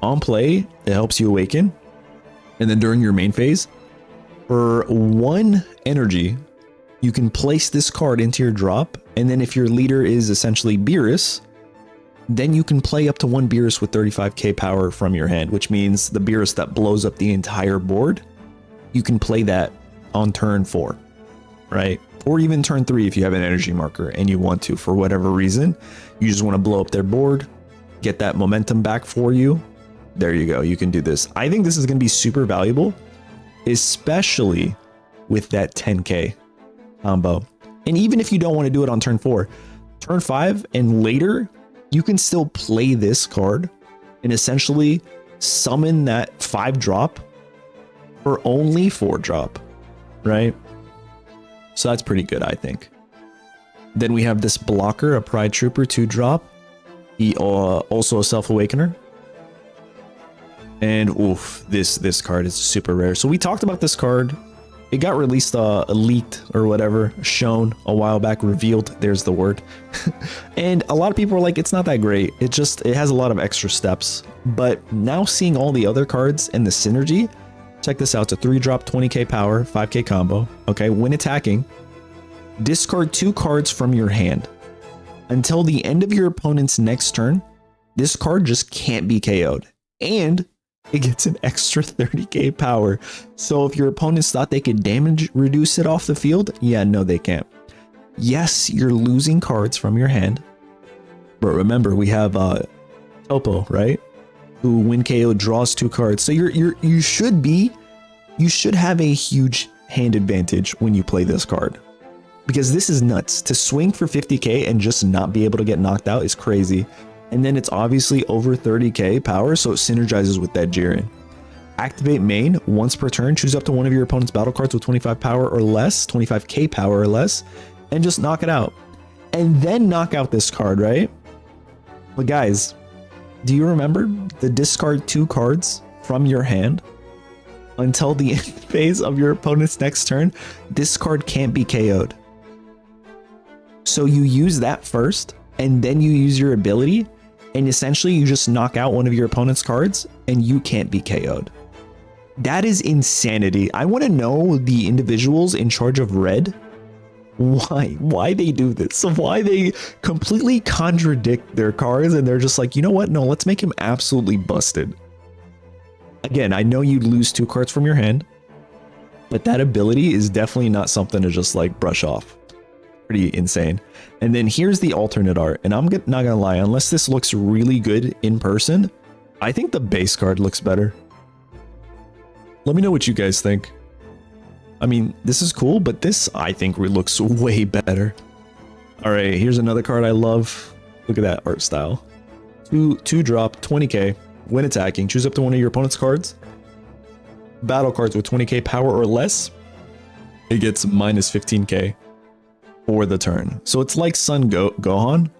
On play, it helps you awaken, and then during your main phase, for 1 energy, you can place this card into your drop, and then if your leader is essentially Beerus, then you can play up to 1 Beerus with 35k power from your hand, which means the Beerus that blows up the entire board, you can play that on turn 4, right? Or even turn 3 if you have an energy marker and you want to, for whatever reason. You just want to blow up their board, get that momentum back for you. There you go. You can do this. I think this is going to be super valuable, especially with that 10k combo. And even if you don't want to do it on turn 4, turn 5 and later, you can still play this card and essentially summon that 5 drop for only 4 drop, right? So that's pretty good, I think. Then we have this blocker, a Pride Trooper 2 drop. He also a Self Awakener. And oof, this card is super rare. So we talked about this card. It got released, leaked or whatever, shown a while back, revealed. There's the word. And a lot of people are like, it's not that great. It has a lot of extra steps. But now seeing all the other cards and the synergy, check this out. It's a 3-drop, 20k power, 5k combo. Okay, when attacking, discard 2 cards from your hand. Until the end of your opponent's next turn, this card just can't be KO'd. And it gets an extra 30k power. So if your opponents thought they could damage reduce it off the field, yeah, no, they can't. Yes, you're losing cards from your hand. But remember, we have Topo, right? Who, when KO, draws 2 cards. So you should have a huge hand advantage when you play this card, because this is nuts. To swing for 50k and just not be able to get knocked out is crazy. And then it's obviously over 30k power, so it synergizes with that Jiren. Activate main once per turn. Choose up to one of your opponent's battle cards with 25 power or less, 25k power or less, and just knock it out. And then knock out this card, right? But guys, do you remember the discard 2 cards from your hand until the end phase of your opponent's next turn? This card can't be KO'd. So you use that first, and then you use your ability, and essentially you just knock out one of your opponent's cards, and you can't be KO'd. That is insanity. I want to know the individuals in charge of Red, why they do this, why they completely contradict their cards, and they're just like, you know what, no, let's make him absolutely busted. Again, I know you lose 2 cards from your hand, but that ability is definitely not something to just like brush off. Pretty insane. And then here's the alternate art, and I'm not gonna lie, unless this looks really good in person, I think the base card looks better. Let me know what you guys think. I mean, this is cool, but this, I think, looks way better. All right, here's another card I love. Look at that art style. 2 drop, 20k. When attacking, choose up to one of your opponent's cards. Battle cards with 20k power or less. It gets minus 15k for the turn. So it's like Sun Gohan,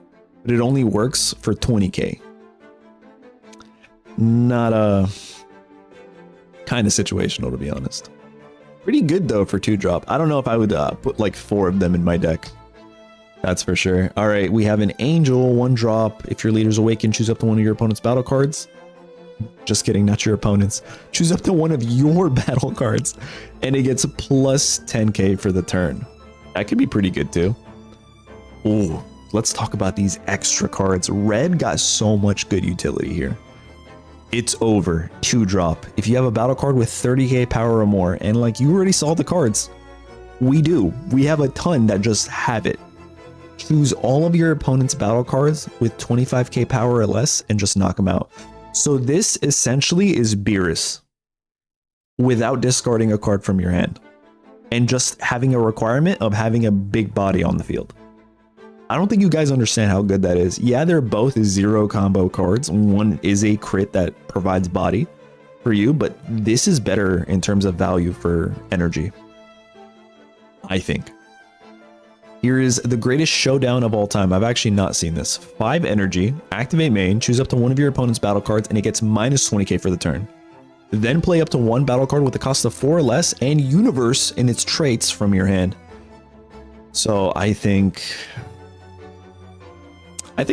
but it only works for 20k. Not a kind of situational, to be honest. Pretty good though for 2 drop. I don't know if I would put like 4 of them in my deck. That's for sure. All right, we have an Angel, 1 drop. If your leader's awakened, choose up to one of your opponent's battle cards. Just kidding, not your opponent's. Choose up to one of your battle cards, and it gets plus 10k for the turn. That could be pretty good too. Ooh, let's talk about these extra cards. Red got so much good utility here. It's over, 2-drop. If you have a battle card with 30k power or more, and like you already saw the cards, we do. We have a ton that just have it. Choose all of your opponent's battle cards with 25k power or less and just knock them out. So this essentially is Beerus without discarding a card from your hand and just having a requirement of having a big body on the field. I don't think you guys understand how good that is. Yeah, they're both 0 combo cards. One is a crit that provides body for you, but this is better in terms of value for energy, I think. Here is the greatest showdown of all time. I've actually not seen this. 5 energy, activate main, choose up to one of your opponent's battle cards, and it gets minus 20k for the turn. Then play up to one battle card with a cost of 4 or less and universe in its traits from your hand. So I think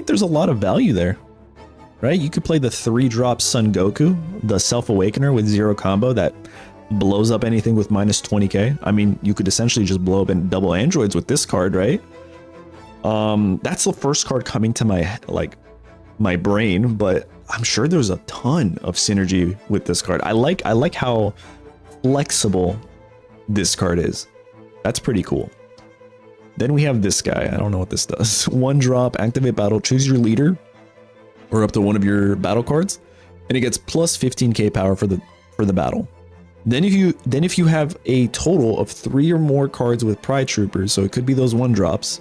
there's a lot of value there, right? You could play the 3-drop Sun Goku, the Self-Awakener with 0 combo that blows up anything with minus 20k. I mean, you could essentially just blow up and double androids with this card, right? That's the first card coming to my brain, but I'm sure there's a ton of synergy with this card. I like how flexible this card is. That's pretty cool. Then we have this guy. I don't know what this does. 1-drop, activate battle, choose your leader or up to one of your battle cards, and it gets plus 15k power for the battle. Then if you have a total of 3 or more cards with Pride Troopers, so it could be those 1-drops,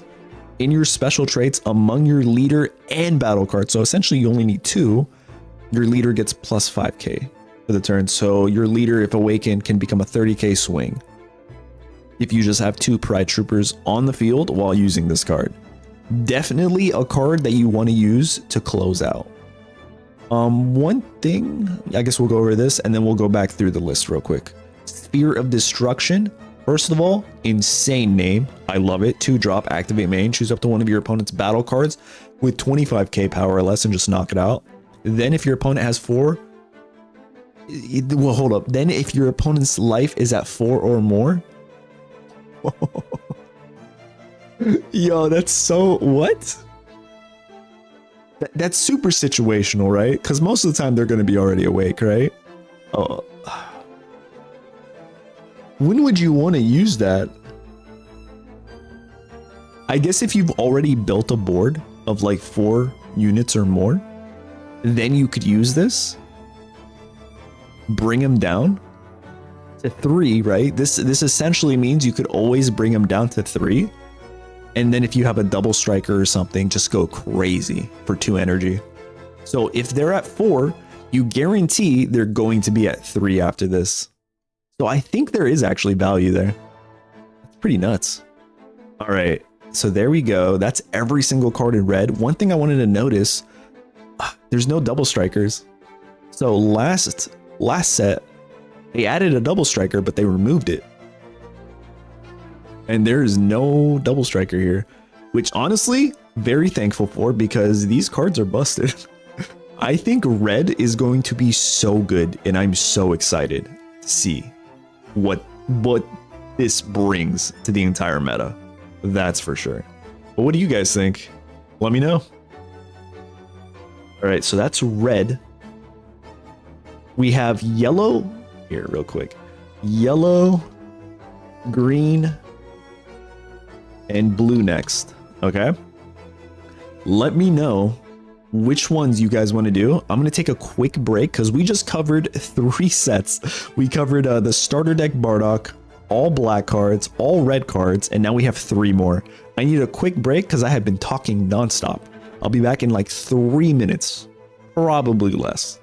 in your special traits among your leader and battle cards, so essentially you only need 2, your leader gets plus 5k for the turn. So your leader, if awakened, can become a 30k swing if you just have 2 Pride Troopers on the field while using this card. Definitely a card that you want to use to close out. One thing, I guess we'll go over this and then we'll go back through the list real quick. Sphere of Destruction. First of all, insane name. I love it. 2-drop, activate main, choose up to one of your opponent's battle cards with 25k power or less and just knock it out. Then if your opponent has 4, well, hold up. Then if your opponent's life is at 4 or more, yo, that's so, what? That's super situational, right? Because most of the time they're going to be already awake, right? Oh, when would you want to use that? I guess if you've already built a board of like 4 units or more, then you could use this. Bring them down to 3, right? This essentially means you could always bring them down to 3. And then if you have a double striker or something, just go crazy for 2 energy. So if they're at 4, you guarantee they're going to be at 3 after this. So I think there is actually value there. That's pretty nuts. All right, so there we go. That's every single card in red. One thing I wanted to notice, there's no double strikers. So last set, they added a double striker, but they removed it. And there is no double striker here, which honestly, very thankful for, because these cards are busted. I think red is going to be so good, and I'm so excited to see what this brings to the entire meta. That's for sure. But what do you guys think? Let me know. All right, so that's red. We have yellow here real quick. Yellow, green, and blue next. Okay. Let me know which ones you guys want to do. I'm going to take a quick break because we just covered 3 sets. We covered the starter deck Bardock, all black cards, all red cards, and now we have 3 more. I need a quick break because I have been talking nonstop. I'll be back in like 3 minutes, probably less.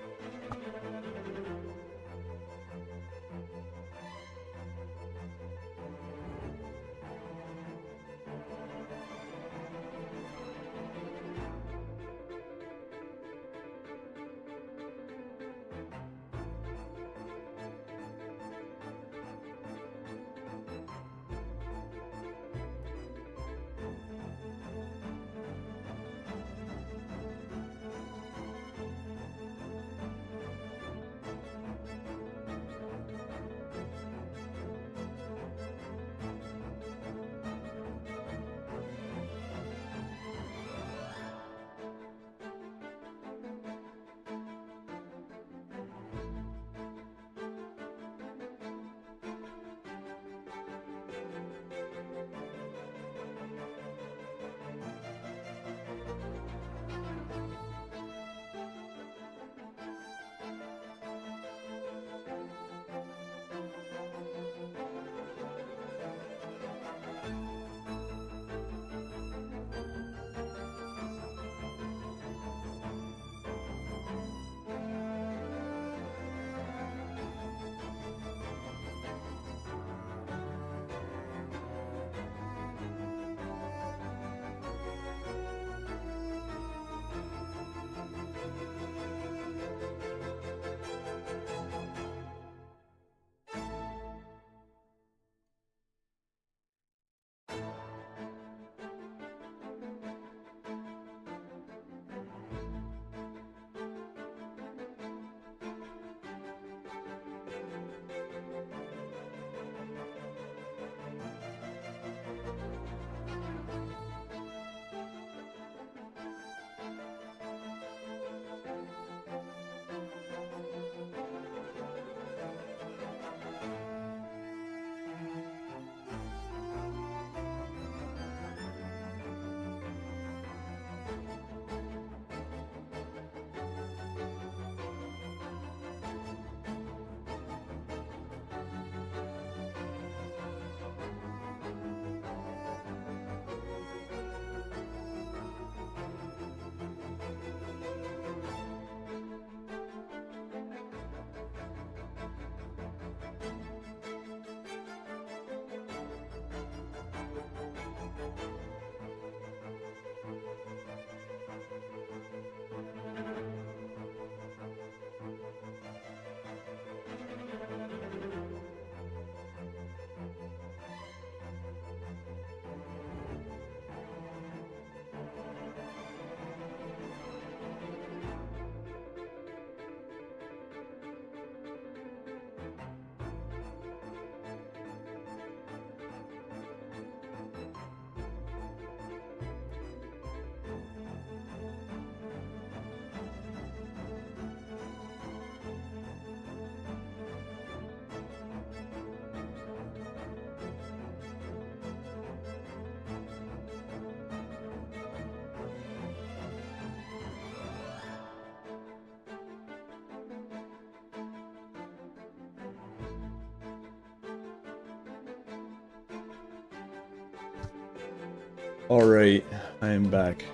All right, I am back.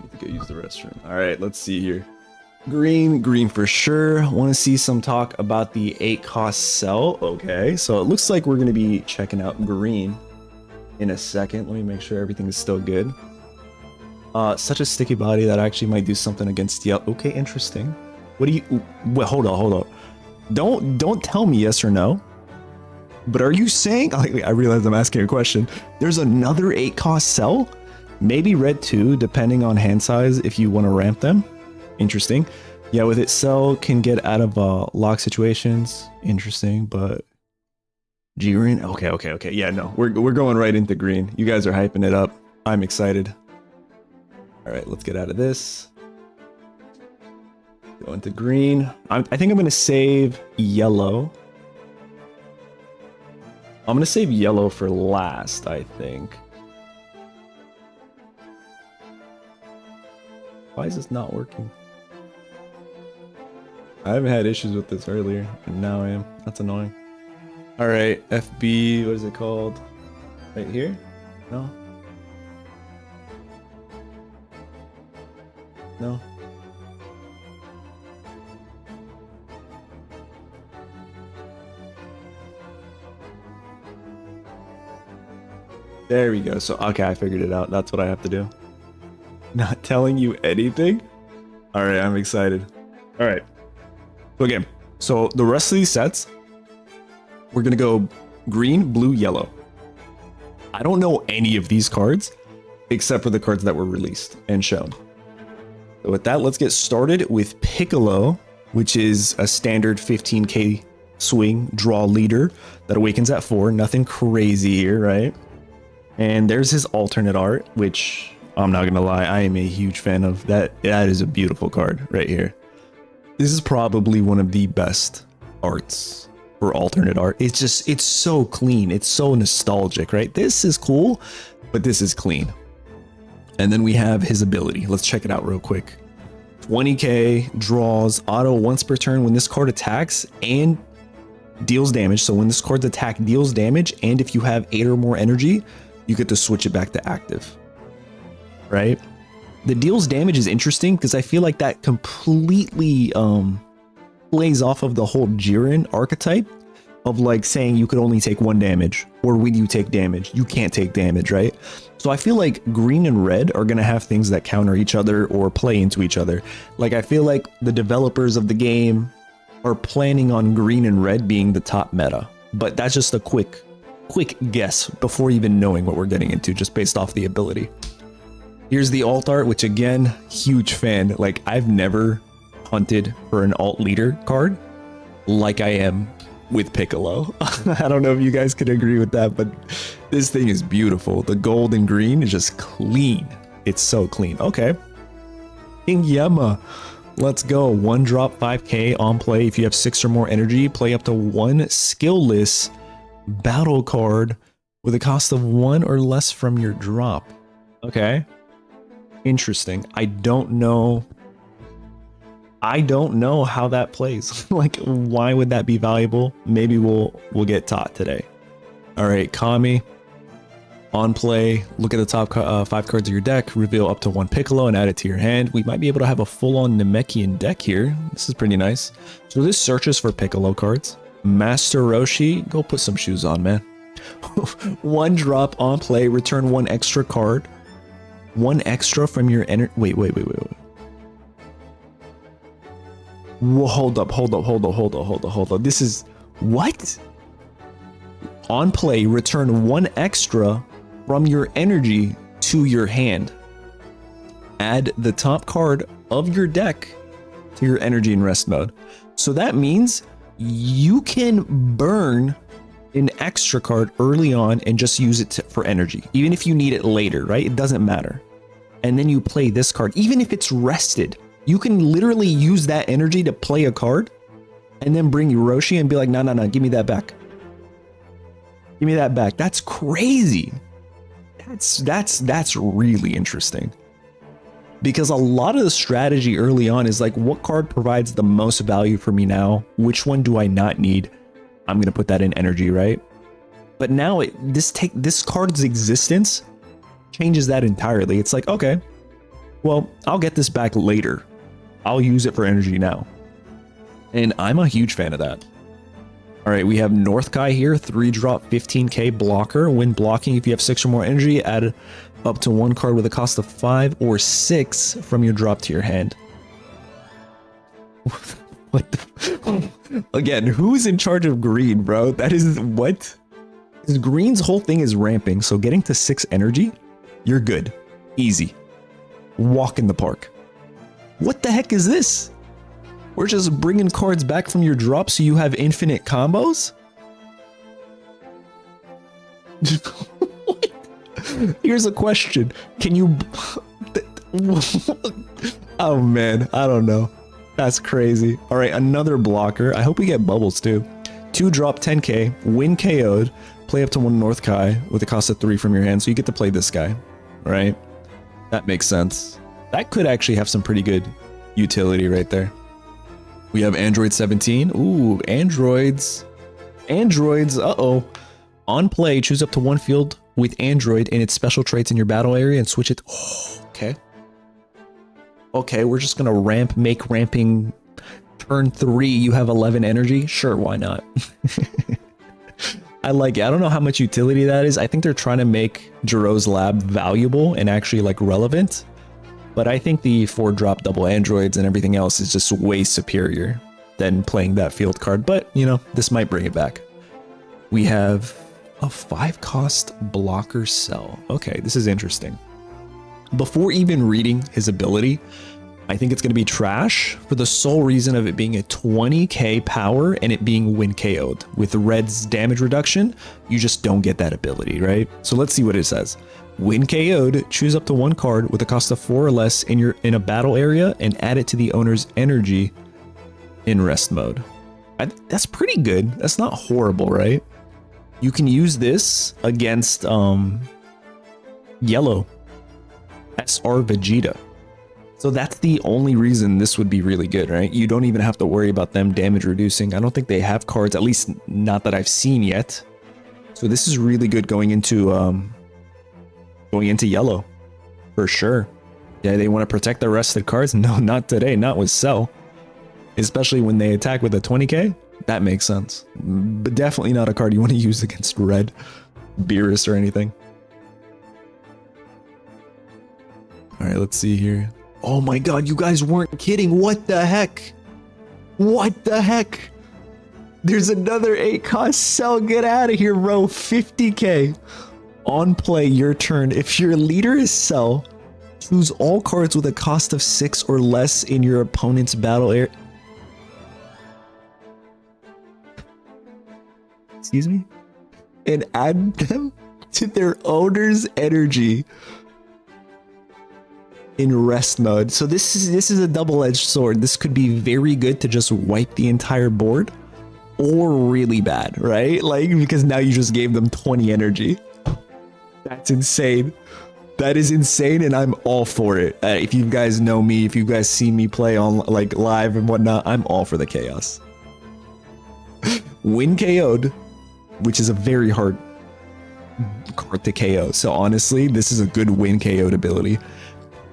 Need to go use the restroom. All right, let's see here. Green for sure. Want to see some talk about the 8 cost sell. Okay, so it looks like we're going to be checking out green in a second. Let me make sure everything is still good. Such a sticky body that actually might do something against yellow. Okay, interesting. What do you... Wait, hold on. Don't tell me yes or no. But are you saying... I realize I'm asking a question. There's another 8 cost sell? Maybe red 2, depending on hand size if you want to ramp them. Interesting. Yeah, with it, Cell can get out of lock situations. Interesting, but G-Green? Okay. Yeah, no, we're going right into green. You guys are hyping it up. I'm excited. All right, let's get out of this. Go into green. I think I'm going to save yellow. I'm going to save yellow for last, I think. Why is this not working? I haven't had issues with this earlier, and now I am. That's annoying. All right, FB, what is it called? Right here? No? No? There we go. So, okay, I figured it out. That's what I have to do. Not telling you anything? All right, I'm excited. All right. So again, so the rest of these sets, we're going to go green, blue, yellow. I don't know any of these cards except for the cards that were released and shown. So with that, let's get started with Piccolo, which is a standard 15k swing draw leader that awakens at 4. Nothing crazy here, right? And there's his alternate art, which I'm not going to lie, I am a huge fan of. That is a beautiful card right here. This is probably one of the best arts for alternate art. It's so clean. It's so nostalgic, right? This is cool, but this is clean. And then we have his ability. Let's check it out real quick. 20k, draws, auto once per turn when this card attacks and deals damage. So when this card's attack deals damage, and if you have 8 or more energy, you get to switch it back to active, right? The deals damage is interesting because I feel like that completely plays off of the whole Jiren archetype of like saying you could only take 1 damage, or when you take damage, you can't take damage, right? So I feel like green and red are going to have things that counter each other or play into each other. Like I feel like the developers of the game are planning on green and red being the top meta, but that's just a quick guess before even knowing what we're getting into, just based off the ability. Here's the alt art, which again, huge fan. Like I've never hunted for an alt leader card like I am with Piccolo. I don't know if you guys could agree with that, but this thing is beautiful. The gold and green is just clean. It's so clean. Okay. King Yama. Let's go. 1 drop 5k on play. If you have 6 or more energy, play up to 1 skillless battle card with a cost of 1 or less from your drop. Okay. Interesting. I don't know how that plays. Like, why would that be valuable? Maybe we'll get taught today. All right, Kami. On play, look at the top 5 cards of your deck, reveal up to 1 Piccolo and add it to your hand. We might be able to have a full-on Namekian deck here. This is pretty nice. So this searches for Piccolo cards. Master Roshi, go put some shoes on, man. 1 drop on play, return 1 extra card. 1 extra from your energy. Wait. Whoa, hold up. This is what? On play, return 1 extra from your energy to your hand. Add the top card of your deck to your energy in rest mode. So that means you can burn an extra card early on and just use it for energy, even if you need it later, right? It doesn't matter. And then you play this card, even if it's rested, you can literally use that energy to play a card and then bring Roshi and be like, no, give me that back. Give me that back. That's crazy. That's really interesting. Because a lot of the strategy early on is like, what card provides the most value for me now? Which one do I not need? I'm going to put that in energy, right? But now this card's existence changes that entirely. It's like, okay, well, I'll get this back later. I'll use it for energy now. And I'm a huge fan of that. All right, we have Northkai here, 3-drop 15k blocker. When blocking, if you have 6 or more energy, add up to 1 card with a cost of 5 or 6 from your drop to your hand. What the again, who's in charge of green, bro? That is what? Because green's whole thing is ramping, so getting to 6 energy, you're good. Easy. Walk in the park. What the heck is this? We're just bringing cards back from your drop so you have infinite combos? Here's a question. Can you... Oh man, I don't know. That's crazy. All right, another blocker. I hope we get bubbles too. 2-drop 10k, win KO'd, play up to 1 Northkai with a cost of 3 from your hand, so you get to play this guy. All right? That makes sense. That could actually have some pretty good utility right there. We have Android 17. Ooh, androids. Androids, uh-oh. On play, choose up to 1 field with Android and its special traits in your battle area and switch it. Oh, okay. Okay, we're just gonna make ramping turn 3. You have 11 energy. Sure, why not? I like it. I don't know how much utility that is. I think they're trying to make Jiro's lab valuable and actually like relevant. But I think the 4-drop double androids and everything else is just way superior than playing that field card. But, you know, this might bring it back. We have a 5-cost blocker cell. Okay, this is interesting. Before even reading his ability, I think it's going to be trash for the sole reason of it being a 20k power and it being win KO'd. With red's damage reduction, you just don't get that ability, right? So let's see what it says. When KO'd, choose up to 1 card with a cost of 4 or less in a battle area and add it to the owner's energy in rest mode. That's pretty good. That's not horrible, right? You can use this against yellow SR Vegeta. So that's the only reason this would be really good, right? You don't even have to worry about them damage reducing. I don't think they have cards, at least not that I've seen yet. So this is really good going into yellow, for sure. Yeah, they want to protect the rest of the cards? No, not today, not with Cell. Especially when they attack with a 20k? That makes sense. But definitely not a card you want to use against red, Beerus or anything. Alright, let's see here. Oh my god, you guys weren't kidding. What the heck? What the heck? There's another 8-cost Cell. Get out of here, bro. 50k. On play, your turn. If your leader is Cell, choose all cards with a cost of 6 or less in your opponent's battle area. Excuse me? And add them to their owner's energy in rest mode. So this is a double-edged sword. This could be very good to just wipe the entire board, or really bad, right? Like, because now you just gave them 20 energy. That's insane. That is insane, and I'm all for it. If you guys know me, if you guys see me play on like live and whatnot, I'm all for the chaos. Win KO'd, which is a very hard card to KO. So honestly, this is a good win KO'd ability.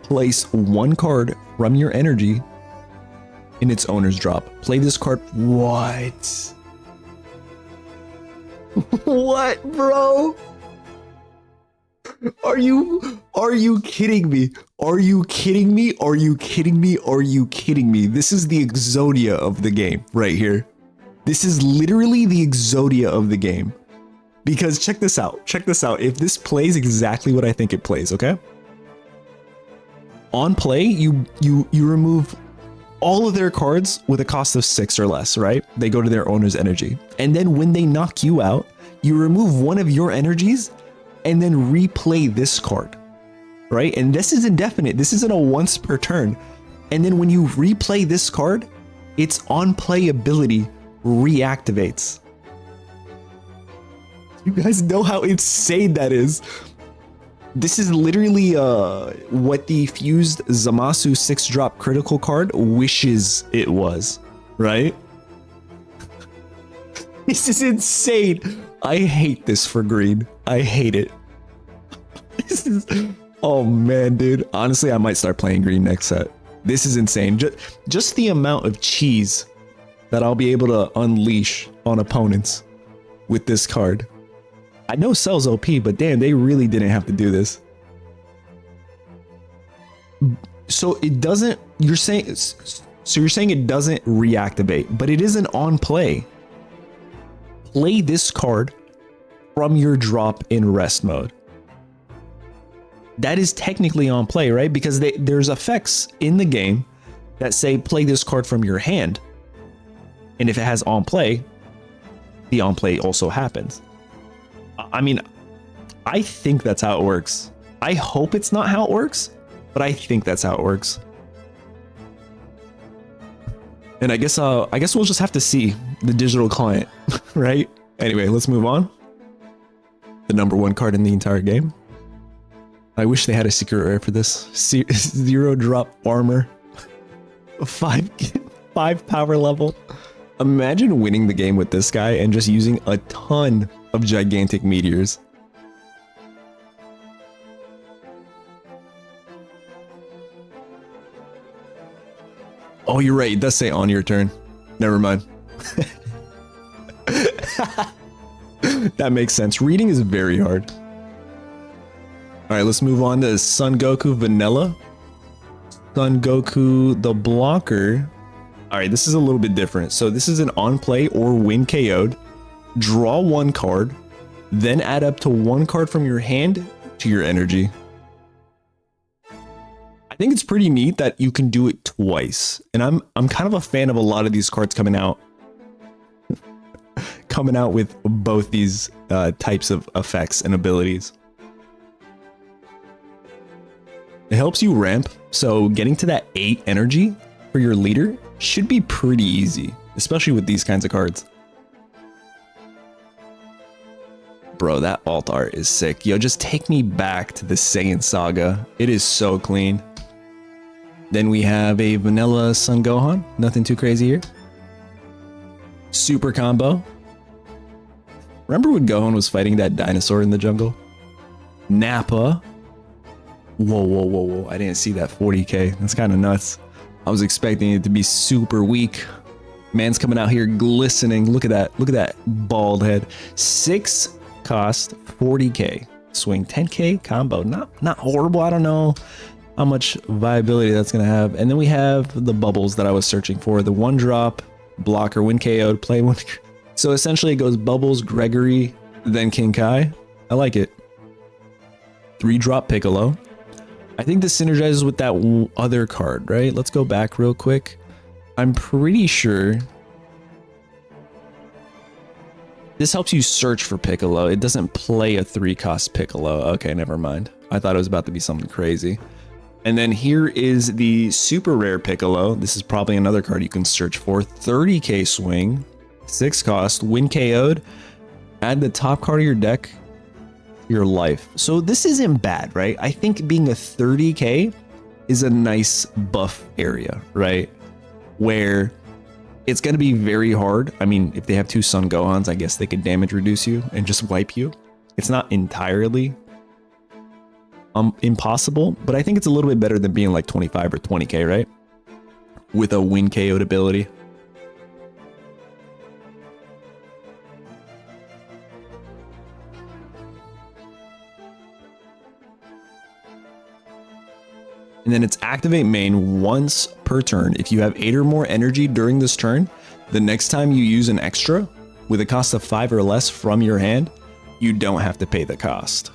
Place 1 card from your energy in its owner's drop. Play this card. What? What, bro? Are you kidding me? Are you kidding me? Are you kidding me? Are you kidding me? This is the Exodia of the game right here. This is literally the Exodia of the game. Because check this out. Check this out. If this plays exactly what I think it plays, okay? On play, you remove all of their cards with a cost of 6 or less, right? They go to their owner's energy. And then when they knock you out, you remove one of your energies and then replay this card, right? And this is indefinite. This isn't a once per turn. And then when you replay this card, its on play ability reactivates. You guys know how insane that is. This is literally what the fused Zamasu 6-drop critical card wishes it was, right? This is insane. I hate this for green. I hate it. This is... Oh man, dude. Honestly, I might start playing green next set. This is insane. Just the amount of cheese that I'll be able to unleash on opponents with this card. I know Cell's OP, but damn, they really didn't have to do this. So it doesn't, you're saying it doesn't reactivate, but it isn't on play. Play this card from your drop in rest mode. That is technically on play, right? Because there's effects in the game that say play this card from your hand. And if it has on play, the on play also happens. I mean, I think that's how it works. I hope it's not how it works, but I think that's how it works. And I guess we'll just have to see the digital client, right? Anyway, let's move on. The #1 card in the entire game. I wish they had a secret rare for this. 0 drop armor. 5 power level. Imagine winning the game with this guy and just using a ton of gigantic meteors. Oh, you're right. It does say on your turn. Never mind. That makes sense. Reading is very hard. All right, let's move on to Son Goku Vanilla. Son Goku the blocker. All right, this is a little bit different. So this is an on play or win KO'd. Draw 1 card, then add up to 1 card from your hand to your energy. I think it's pretty neat that you can do it twice. And I'm kind of a fan of a lot of these cards coming out with both these types of effects and abilities. It helps you ramp, so getting to that 8 energy for your leader should be pretty easy, especially with these kinds of cards. Bro, that alt art is sick. Yo, just take me back to the Saiyan saga. It is so clean. Then we have a vanilla Son Gohan. Nothing too crazy here. Super combo. Remember when Gohan was fighting that dinosaur in the jungle? Nappa. Whoa. I didn't see that 40k. That's kind of nuts. I was expecting it to be super weak. Man's coming out here glistening. Look at that. Look at that bald head. 6 cost, 40k. Swing 10k combo. Not horrible. I don't know how much viability that's going to have. And then we have the bubbles that I was searching for. The 1 drop, blocker, win KO'd, play 1. So essentially it goes Bubbles, Gregory, then King Kai. I like it. 3 drop Piccolo. I think this synergizes with that other card, right? Let's go back real quick. I'm pretty sure this helps you search for Piccolo. It doesn't play a 3-cost Piccolo. Okay, never mind. I thought it was about to be something crazy. And then here is the super rare Piccolo. This is probably another card you can search for. 30k swing, 6 cost, win KO'd. Add the top card of your deck. Your life. So this isn't bad, right? I think being a 30k is a nice buff area, right? Where it's going to be very hard. I mean, if they have 2 Son Gohans, I guess they could damage reduce you and just wipe you. It's not entirely impossible, but I think it's a little bit better than being like 25 or 20k, right? With a win KO'd ability. And then it's activate main once per turn. If you have 8 or more energy during this turn, the next time you use an extra with a cost of 5 or less from your hand, you don't have to pay the cost.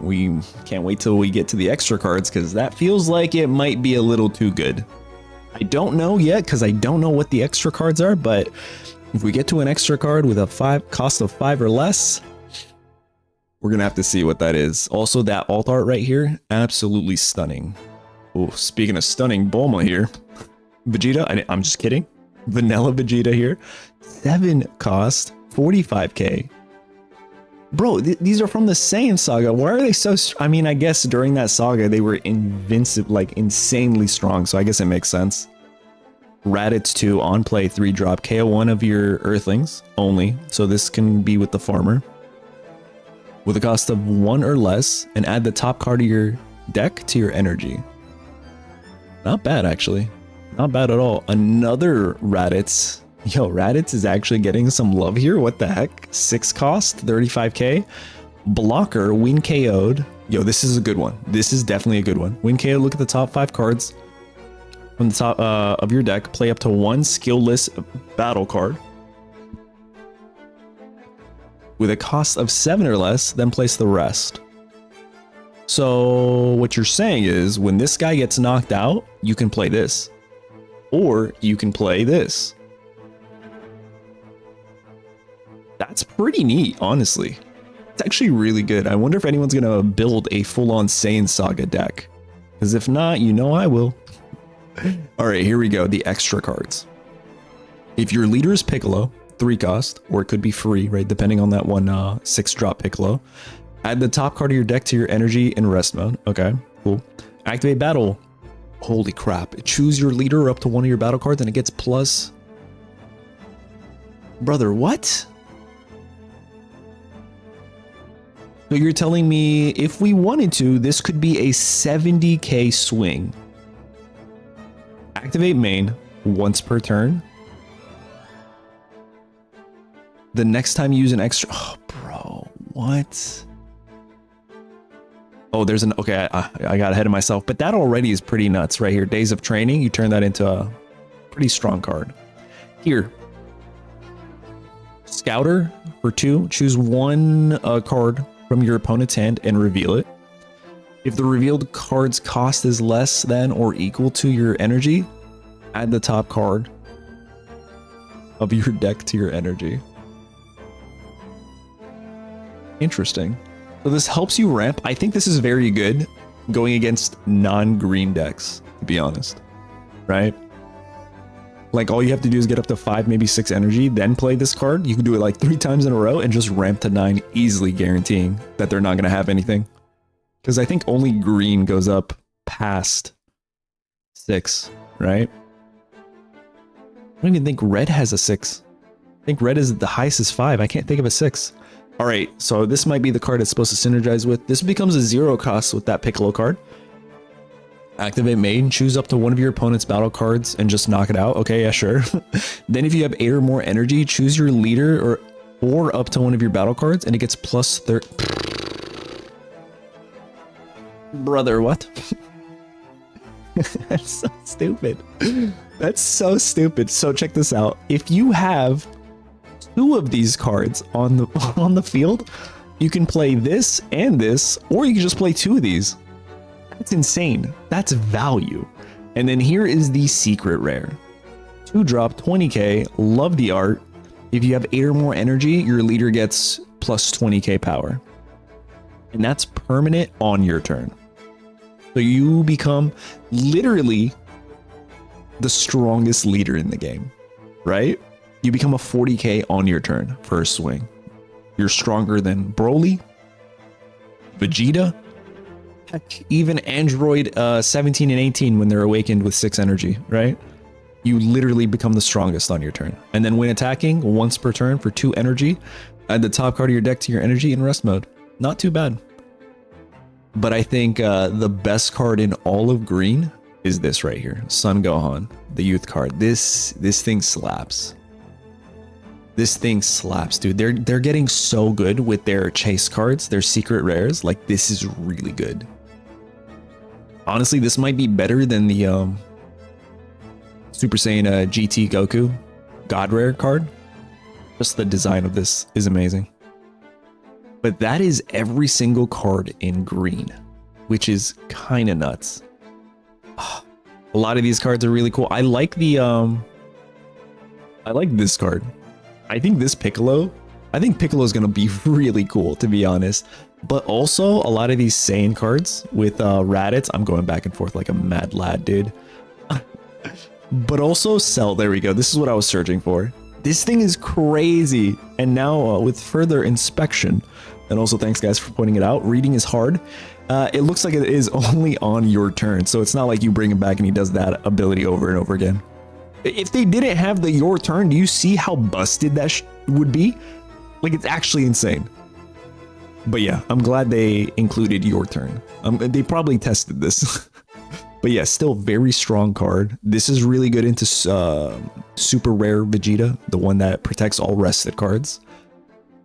We can't wait till we get to the extra cards because that feels like it might be a little too good. I don't know yet because I don't know what the extra cards are, but if we get to an extra card with a cost of 5 or less, we're going to have to see what that is. Also, that alt art right here, absolutely stunning. Oh, speaking of stunning, Bulma here. Vegeta, I'm just kidding. Vanilla Vegeta here. 7 cost, 45k. Bro, these are from the Saiyan saga. Why are they so I mean, I guess during that saga they were invincible, like insanely strong, so I guess it makes sense. Raditz 2 on play 3 drop KO one of your earthlings only, so this can be with the farmer. With a cost of 1 or less, and add the top card of your deck to your energy. Not bad, actually. Not bad at all. Another Raditz. Yo, Raditz is actually getting some love here. What the heck? 6 cost, 35k. Blocker, win KO'd. Yo, this is a good one. This is definitely a good one. Win KO, look at the top 5 cards from the top of your deck. Play up to 1 skillless battle card. With a cost of 7 or less, then place the rest. So what you're saying is when this guy gets knocked out, you can play this. Or you can play this. That's pretty neat, honestly. It's actually really good. I wonder if anyone's going to build a full-on Saiyan Saga deck. Because if not, you know I will. Alright, here we go. The extra cards. If your leader is Piccolo, 3 cost, or it could be free, right? Depending on that one 6-drop Piccolo. Add the top card of your deck to your energy in rest mode. Okay, cool. Activate battle. Holy crap. Choose your leader up to 1 of your battle cards and it gets plus... Brother, what? So you're telling me if we wanted to, this could be a 70k swing. Activate main once per turn. The next time you use an extra... Oh, bro, what? Oh, there's an... Okay, I got ahead of myself. But that already is pretty nuts right here. Days of Training, you turn that into a pretty strong card. Here. Scouter for 2. Choose 1 card from your opponent's hand and reveal it. If the revealed card's cost is less than or equal to your energy, add the top card of your deck to your energy. Interesting. So this helps you ramp. I think this is very good going against non-green decks, to be honest. Right? Like all you have to do is get up to 5, maybe 6 energy, then play this card. You can do it like 3 times in a row and just ramp to 9, easily guaranteeing that they're not going to have anything. Because I think only green goes up past 6, right? I don't even think red has a 6. I think red is the highest is 5. I can't think of a 6. All right, so this might be the card it's supposed to synergize with. This becomes a 0 cost with that Piccolo card. Activate main, choose up to 1 of your opponent's battle cards and just knock it out. Okay, yeah, sure. Then if you have 8 or more energy, choose your leader or up to 1 of your battle cards and it gets plus 30. Brother, what? That's so stupid. That's so stupid. So check this out. If you have 2 of these cards on the field, you can play this and this, or you can just play 2 of these. That's insane. That's value. And then here is the secret rare. 2 drop, 20k, love the art. If you have 8 or more energy, your leader gets plus 20k power. And that's permanent on your turn. So you become literally the strongest leader in the game, right? You become a 40k on your turn for a swing. You're stronger than Broly, Vegeta, heck, even Android 17 and 18 when they're awakened with 6 energy, right? You literally become the strongest on your turn. And then when attacking, once per turn for 2 energy, add the top card of your deck to your energy in rest mode. Not too bad. But I think the best card in all of green is this right here. Son Gohan, the youth card. This thing slaps. This thing slaps, dude. They're getting so good with their chase cards, their secret rares. Like, this is really good. Honestly, this might be better than the Super Saiyan GT Goku God Rare card. Just the design of this is amazing. But that is every single card in green, which is kind of nuts. A lot of these cards are really cool. I like the I like this card. I think this Piccolo, I think Piccolo is going to be really cool, to be honest. But also a lot of these Saiyan cards with Raditz. I'm going back and forth like a mad lad, dude. But also Cell. There we go. This is what I was searching for. This thing is crazy. And now with further inspection, And also thanks guys for pointing it out. Reading is hard. It looks like it is only on your turn. So it's not like you bring him back and he does that ability over and over again. If they didn't have the your turn, do you see how busted that would be? Like, it's actually insane. But yeah, I'm glad they included your turn. They probably tested this. But yeah, still very strong card. This is really good into super rare Vegeta, the one that protects all rested cards.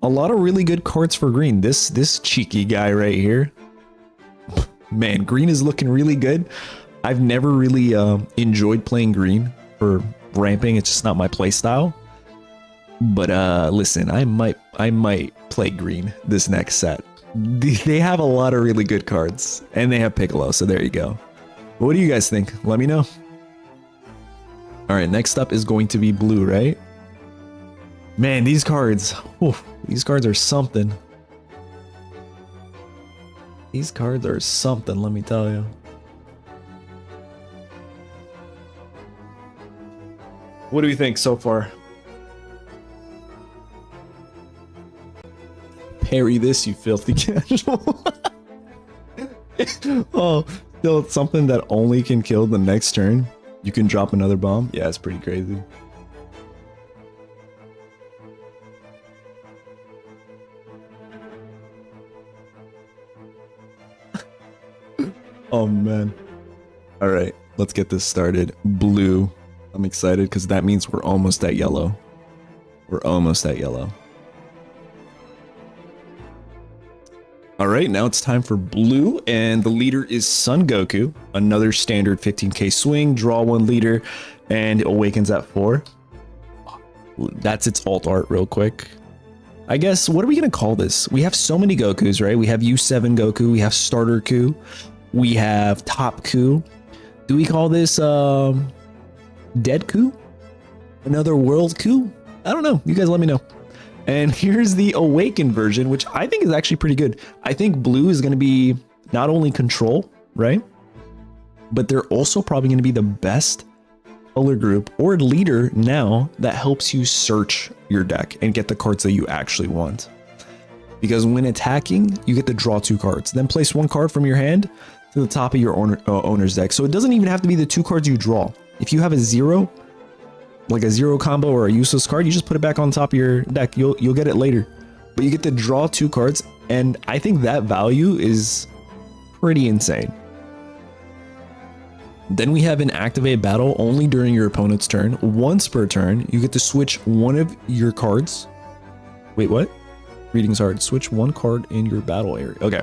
A lot of really good cards for green. This cheeky guy right here. Man, green is looking really good. I've never really enjoyed playing green for ramping. It's just not my play style. But listen, I might play green this next set. They have a lot of really good cards, and they have Piccolo, so there you go. What do you guys think? Let me know. All right, next up is going to be blue, right? Man, these cards, these cards are something. These cards are something, let me tell you. What do we think so far? Parry this, you filthy casual. Oh, still it's something that only can kill the next turn. You can drop another bomb. Yeah, it's pretty crazy. Oh man. All right, let's get this started. Blue. I'm excited because that means we're almost at yellow. We're almost at yellow. All right, now it's time for blue, and the leader is Son Goku. Another standard 15k swing, draw 1 leader, and it awakens at 4. That's its alt art real quick. I guess, what are we going to call this? We have so many Gokus, right? We have U7 Goku, we have Starter Ku, we have Top Ku. Do we call this Dead Ku? Another World Ku? I don't know. You guys let me know. And here's the awakened version, which I think is actually pretty good. I think blue is going to be not only control, right? But they're also probably going to be the best color group or leader now that helps you search your deck and get the cards that you actually want. Because when attacking, you get to draw 2 cards. Then place 1 card from your hand to the top of your owner's deck. So it doesn't even have to be the 2 cards you draw. If you have a 0, like a 0 combo or a useless card, you just put it back on top of your deck. You'll get it later, but you get to draw 2 cards, and I think that value is pretty insane. Then we have an activate battle only during your opponent's turn. Once per turn, you get to switch one of your cards. Wait, what? Reading's hard. Switch 1 card in your battle area. Okay.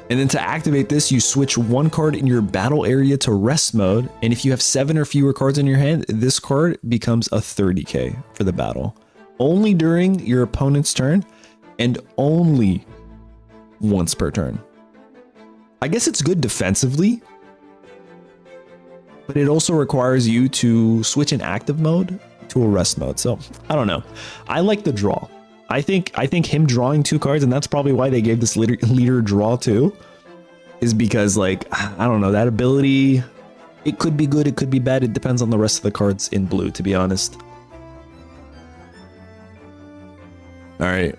And then to activate this, you switch 1 card in your battle area to rest mode. And if you have 7 or fewer cards in your hand, this card becomes a 30k for the battle. Only during your opponent's turn and only once per turn. I guess it's good defensively, but it also requires you to switch an active mode to a rest mode. So I don't know. I like the draw. I think him drawing 2 cards, and that's probably why they gave this leader draw 2, is because, like, I don't know, that ability, it could be good, it could be bad. It depends on the rest of the cards in blue, to be honest. All right.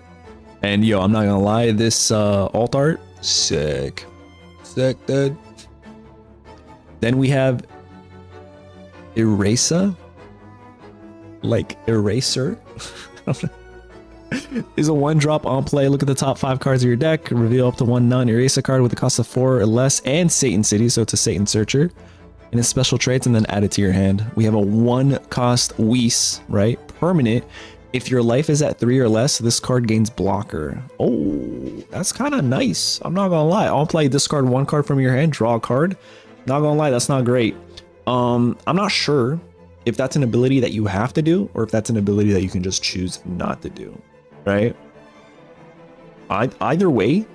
And yo, I'm not gonna lie, this alt art, sick. Sick, dude. Then we have Eraser. Like Eraser. Is a 1-drop on play. Look at the top 5 cards of your deck. Reveal up to 1 non-eraser card with a cost of 4 or less and Satan City, so it's a Satan Searcher. And its special traits, and then add it to your hand. We have a 1-cost Whis, right? Permanent. If your life is at 3 or less, this card gains blocker. Oh, that's kind of nice. I'm not gonna lie. I'll play discard 1 card from your hand, draw a card. Not gonna lie, that's not great. I'm not sure if that's an ability that you have to do or if that's an ability that you can just choose not to do. Right? Either way,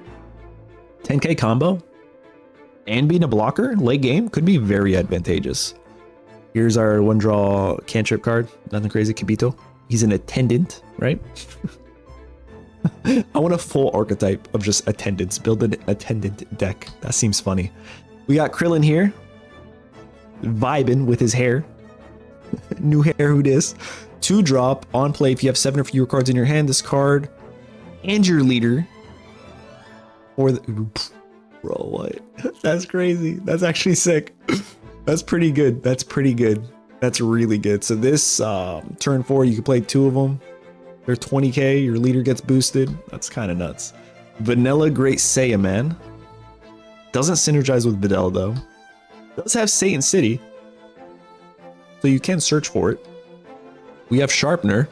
10k combo and being a blocker late game could be very advantageous. Here's our 1-draw cantrip card. Nothing crazy. Kibito. He's an attendant, right? I want a full archetype of just attendants. Build an attendant deck. That seems funny. We got Krillin here, vibing with his hair. New hair, who dis? 2-drop on play. If you have 7 or fewer cards in your hand, this card and your leader. Or the bro, what? That's crazy. That's actually sick. That's pretty good. That's pretty good. That's really good. So this turn 4, you can play 2 of them. They're 20k. Your leader gets boosted. That's kind of nuts. Vanilla Great Saiya Man. Doesn't synergize with Videl though. Does have Satan City, so you can search for it. We have Sharpener.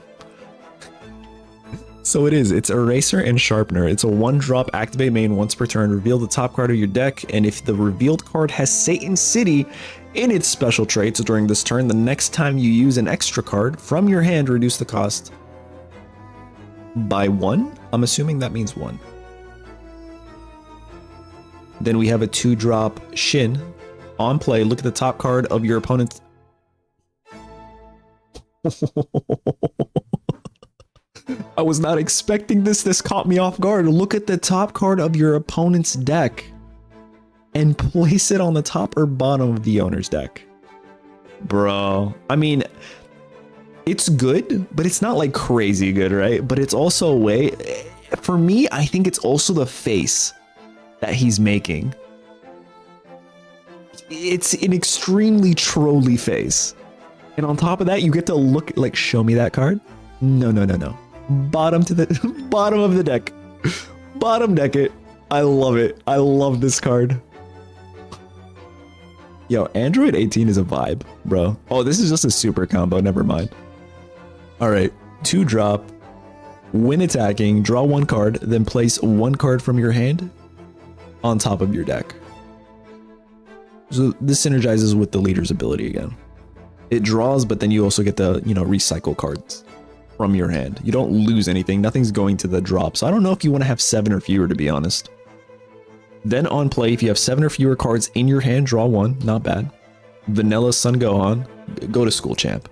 So it's Eraser and Sharpener. It's a 1-drop, activate main once per turn, reveal the top card of your deck, and if the revealed card has Satan City in its special traits during this turn, the next time you use an extra card from your hand, reduce the cost by 1. I'm assuming that means 1. Then we have a 2-drop Shin. On play, look at the top card of your opponent's... I was not expecting this. This caught me off guard. Look at the top card of your opponent's deck and place it on the top or bottom of the owner's deck. Bro, I mean, it's good, but it's not like crazy good, right? But it's also a way... For me, I think it's also the face that he's making. It's an extremely trolly face. And on top of that, you get to look like, show me that card. No. Bottom to the bottom of the deck. Bottom deck it. I love it. I love this card. Yo, Android 18 is a vibe, bro. Oh, this is just a super combo. Never mind. All right, 2-drop. When attacking, draw 1 card, then place 1 card from your hand on top of your deck. So this synergizes with the leader's ability again. It draws, but then you also get the, recycle cards from your hand. You don't lose anything. Nothing's going to the drop. So I don't know if you want to have 7 or fewer, to be honest. Then on play, if you have 7 or fewer cards in your hand, draw 1. Not bad. Vanilla Sun Gohan. Go to school, champ.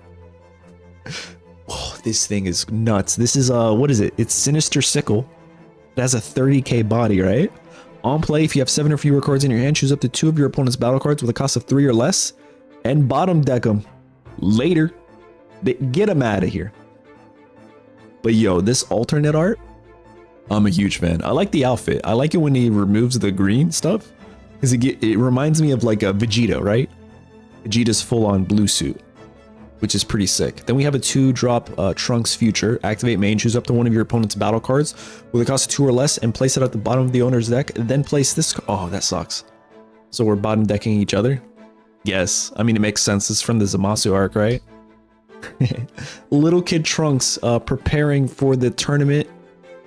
Oh, this thing is nuts. This is, what is it? It's Sinister Sickle. It has a 30k body, right? On play, if you have 7 or fewer cards in your hand, choose up to 2 of your opponent's battle cards with a cost of 3 or less, and bottom deck them. Later. Get them out of here. But yo, this alternate art, I'm a huge fan. I like the outfit. I like it when he removes the green stuff, because it reminds me of like a Vegeta, right? Vegeta's full-on blue suit, which is pretty sick. Then we have a 2-drop Trunks Future. Activate main, choose up to 1 of your opponent's battle cards with a cost of 2 or less and place it at the bottom of the owner's deck. Then place this... Oh, that sucks. So we're bottom decking each other? Yes. I mean, it makes sense. It's from the Zamasu arc, right? Little Kid Trunks preparing for the tournament,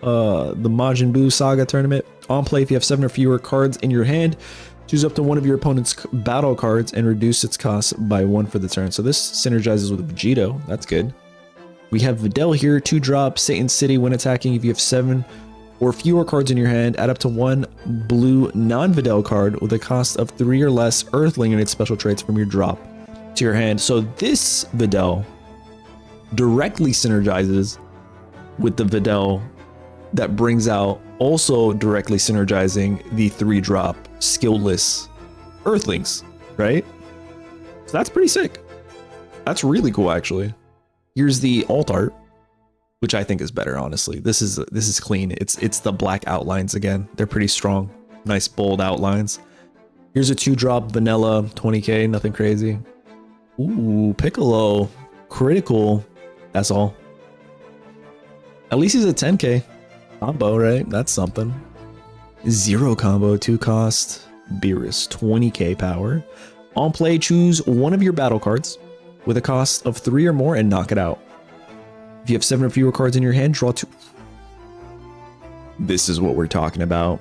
the Majin Buu Saga tournament. On play, if you have 7 or fewer cards in your hand, choose up to 1 of your opponent's battle cards and reduce its cost by 1 for the turn. So this synergizes with Vegito. That's good. We have Videl here, 2-drop, Satan City. When attacking, if you have 7 or fewer cards in your hand, add up to 1 blue non-Videl card with a cost of 3 or less Earthling and its special traits from your drop to your hand. So this Videl directly synergizes with the Videl that brings out, also directly synergizing the 3-drop skillless Earthlings, right? So that's pretty sick. That's really cool, actually. Here's the alt art, which I think is better, honestly. This is clean. It's the black outlines again. They're pretty strong. Nice bold outlines. Here's a 2-drop vanilla, 20k, nothing crazy. Ooh, Piccolo, critical. That's all. At least he's a 10k combo, right? That's something. 0 combo, 2 cost. Beerus, 20k power. On play, choose 1 of your battle cards with a cost of 3 or more and knock it out. If you have 7 or fewer cards in your hand, draw 2. This is what we're talking about.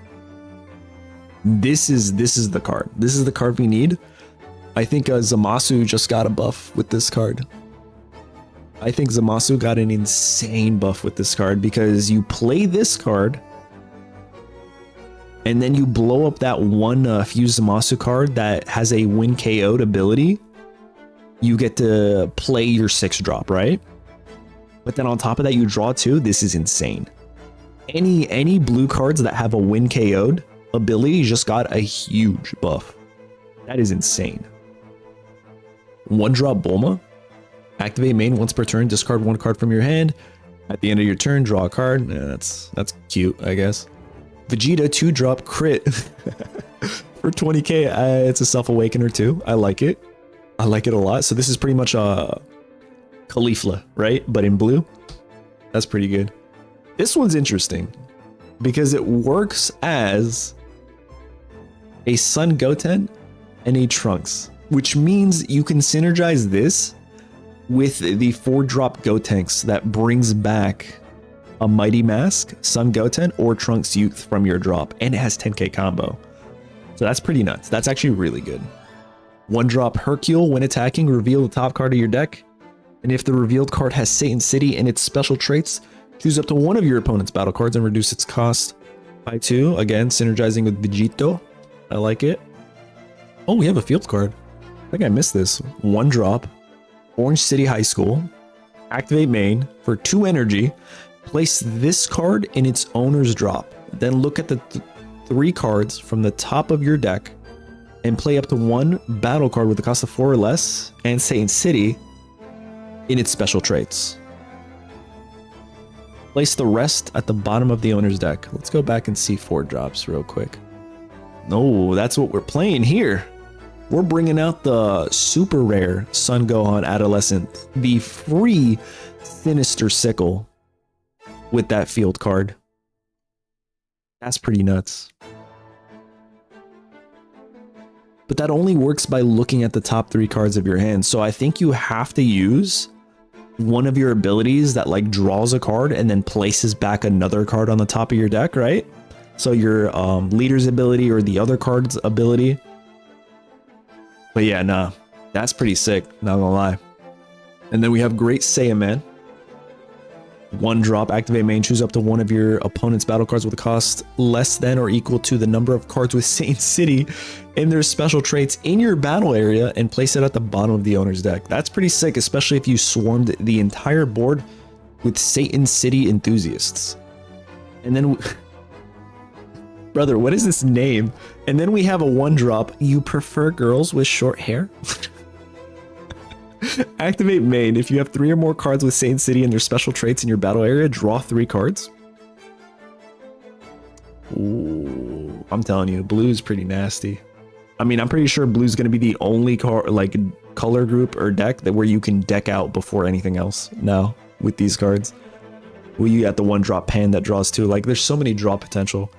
This is the card. This is the card we need. I think Zamasu just got a buff with this card. I think Zamasu got an insane buff with this card because you play this card and then you blow up that one Fuse Zamasu card that has a win KO'd ability. You get to play your 6-drop, right? But then on top of that, you draw 2. This is insane. Any blue cards that have a win KO'd ability just got a huge buff. That is insane. 1-drop Bulma. Activate main once per turn. Discard 1 card from your hand. At the end of your turn, draw a card. Yeah, that's cute, I guess. Vegeta 2-drop crit for 20k. It's a self-awakener too. I like it. I like it a lot. So this is pretty much a Caulifla, right? But in blue. That's pretty good. This one's interesting because it works as a Sun Goten and a Trunks, which means you can synergize this with the 4-drop Gotenks that brings back a Mighty Mask, Sun Goten, or Trunks Youth from your drop, and it has 10k combo. So that's pretty nuts. That's actually really good. 1-drop Hercule. When attacking, reveal the top card of your deck, and if the revealed card has Satan City in its special traits, choose up to one of your opponent's battle cards and reduce its cost by 2. Again, synergizing with Vegito. I like it. Oh, we have a field card. I think I missed this. 1-drop. Orange City High School. Activate main for 2 energy. Place this card in its owner's drop. Then look at the 3 cards from the top of your deck and play up to 1 battle card with a cost of 4 or less and Satan City in its special traits. Place the rest at the bottom of the owner's deck. Let's go back and see 4 drops real quick. No, that's what we're playing here. We're bringing out the super rare Sun Gohan Adolescent, the free Sinister Sickle with that field card. That's pretty nuts. But that only works by looking at the top 3 cards of your hand. So I think you have to use one of your abilities that like draws a card and then places back another card on the top of your deck, right? So your leader's ability or the other card's ability. But yeah, nah, that's pretty sick, not gonna lie. And then we have Great Saiyaman. 1-drop, activate main, choose up to one of your opponent's battle cards with a cost less than or equal to the number of cards with Satan City and their special traits in your battle area and place it at the bottom of the owner's deck. That's pretty sick, especially if you swarmed the entire board with Satan City enthusiasts. And then... Brother, what is this name? And then we have a 1-drop. You prefer girls with short hair? Activate main. If you have 3 or more cards with Satan City and their special traits in your battle area, draw 3 cards. Ooh, I'm telling you, blue is pretty nasty. I mean, I'm pretty sure blue's going to be the only color group or deck that where you can deck out before anything else now with these cards. Well, you got the 1-drop pan that draws 2. Like, there's so many draw potential.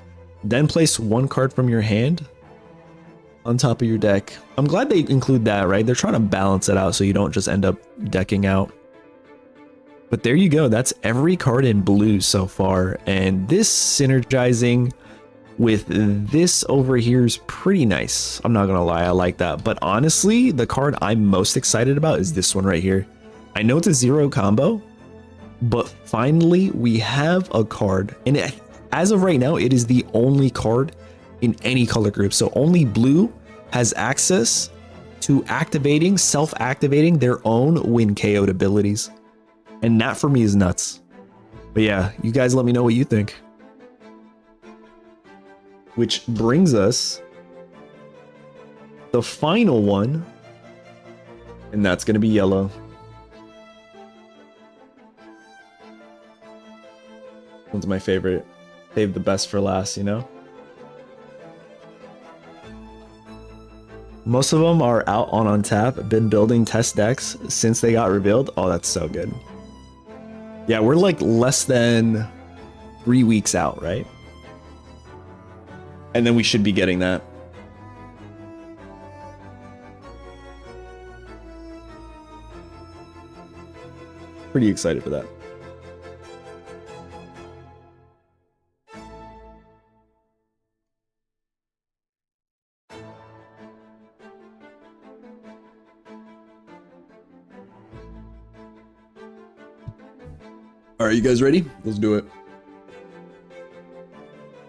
Then place 1 card from your hand on top of your deck. I'm glad they include that, right? They're trying to balance it out so you don't just end up decking out. But there you go. That's every card in blue so far. And this synergizing with this over here is pretty nice. I'm not going to lie. I like that. But honestly, the card I'm most excited about is this one right here. I know it's a 0 combo, but finally we have a card. And as of right now, it is the only card in any color group. So only blue has access to activating, self-activating their own win KO'd abilities. And that for me is nuts. But yeah, you guys let me know what you think. Which brings us the final one. And that's going to be yellow. One's my favorite. Save the best for last, you know? Most of them are out on untap, been building test decks since they got revealed. Oh, that's so good. Yeah, we're like less than 3 weeks out, right? And then we should be getting that. Pretty excited for that. All right, you guys ready? Let's do it.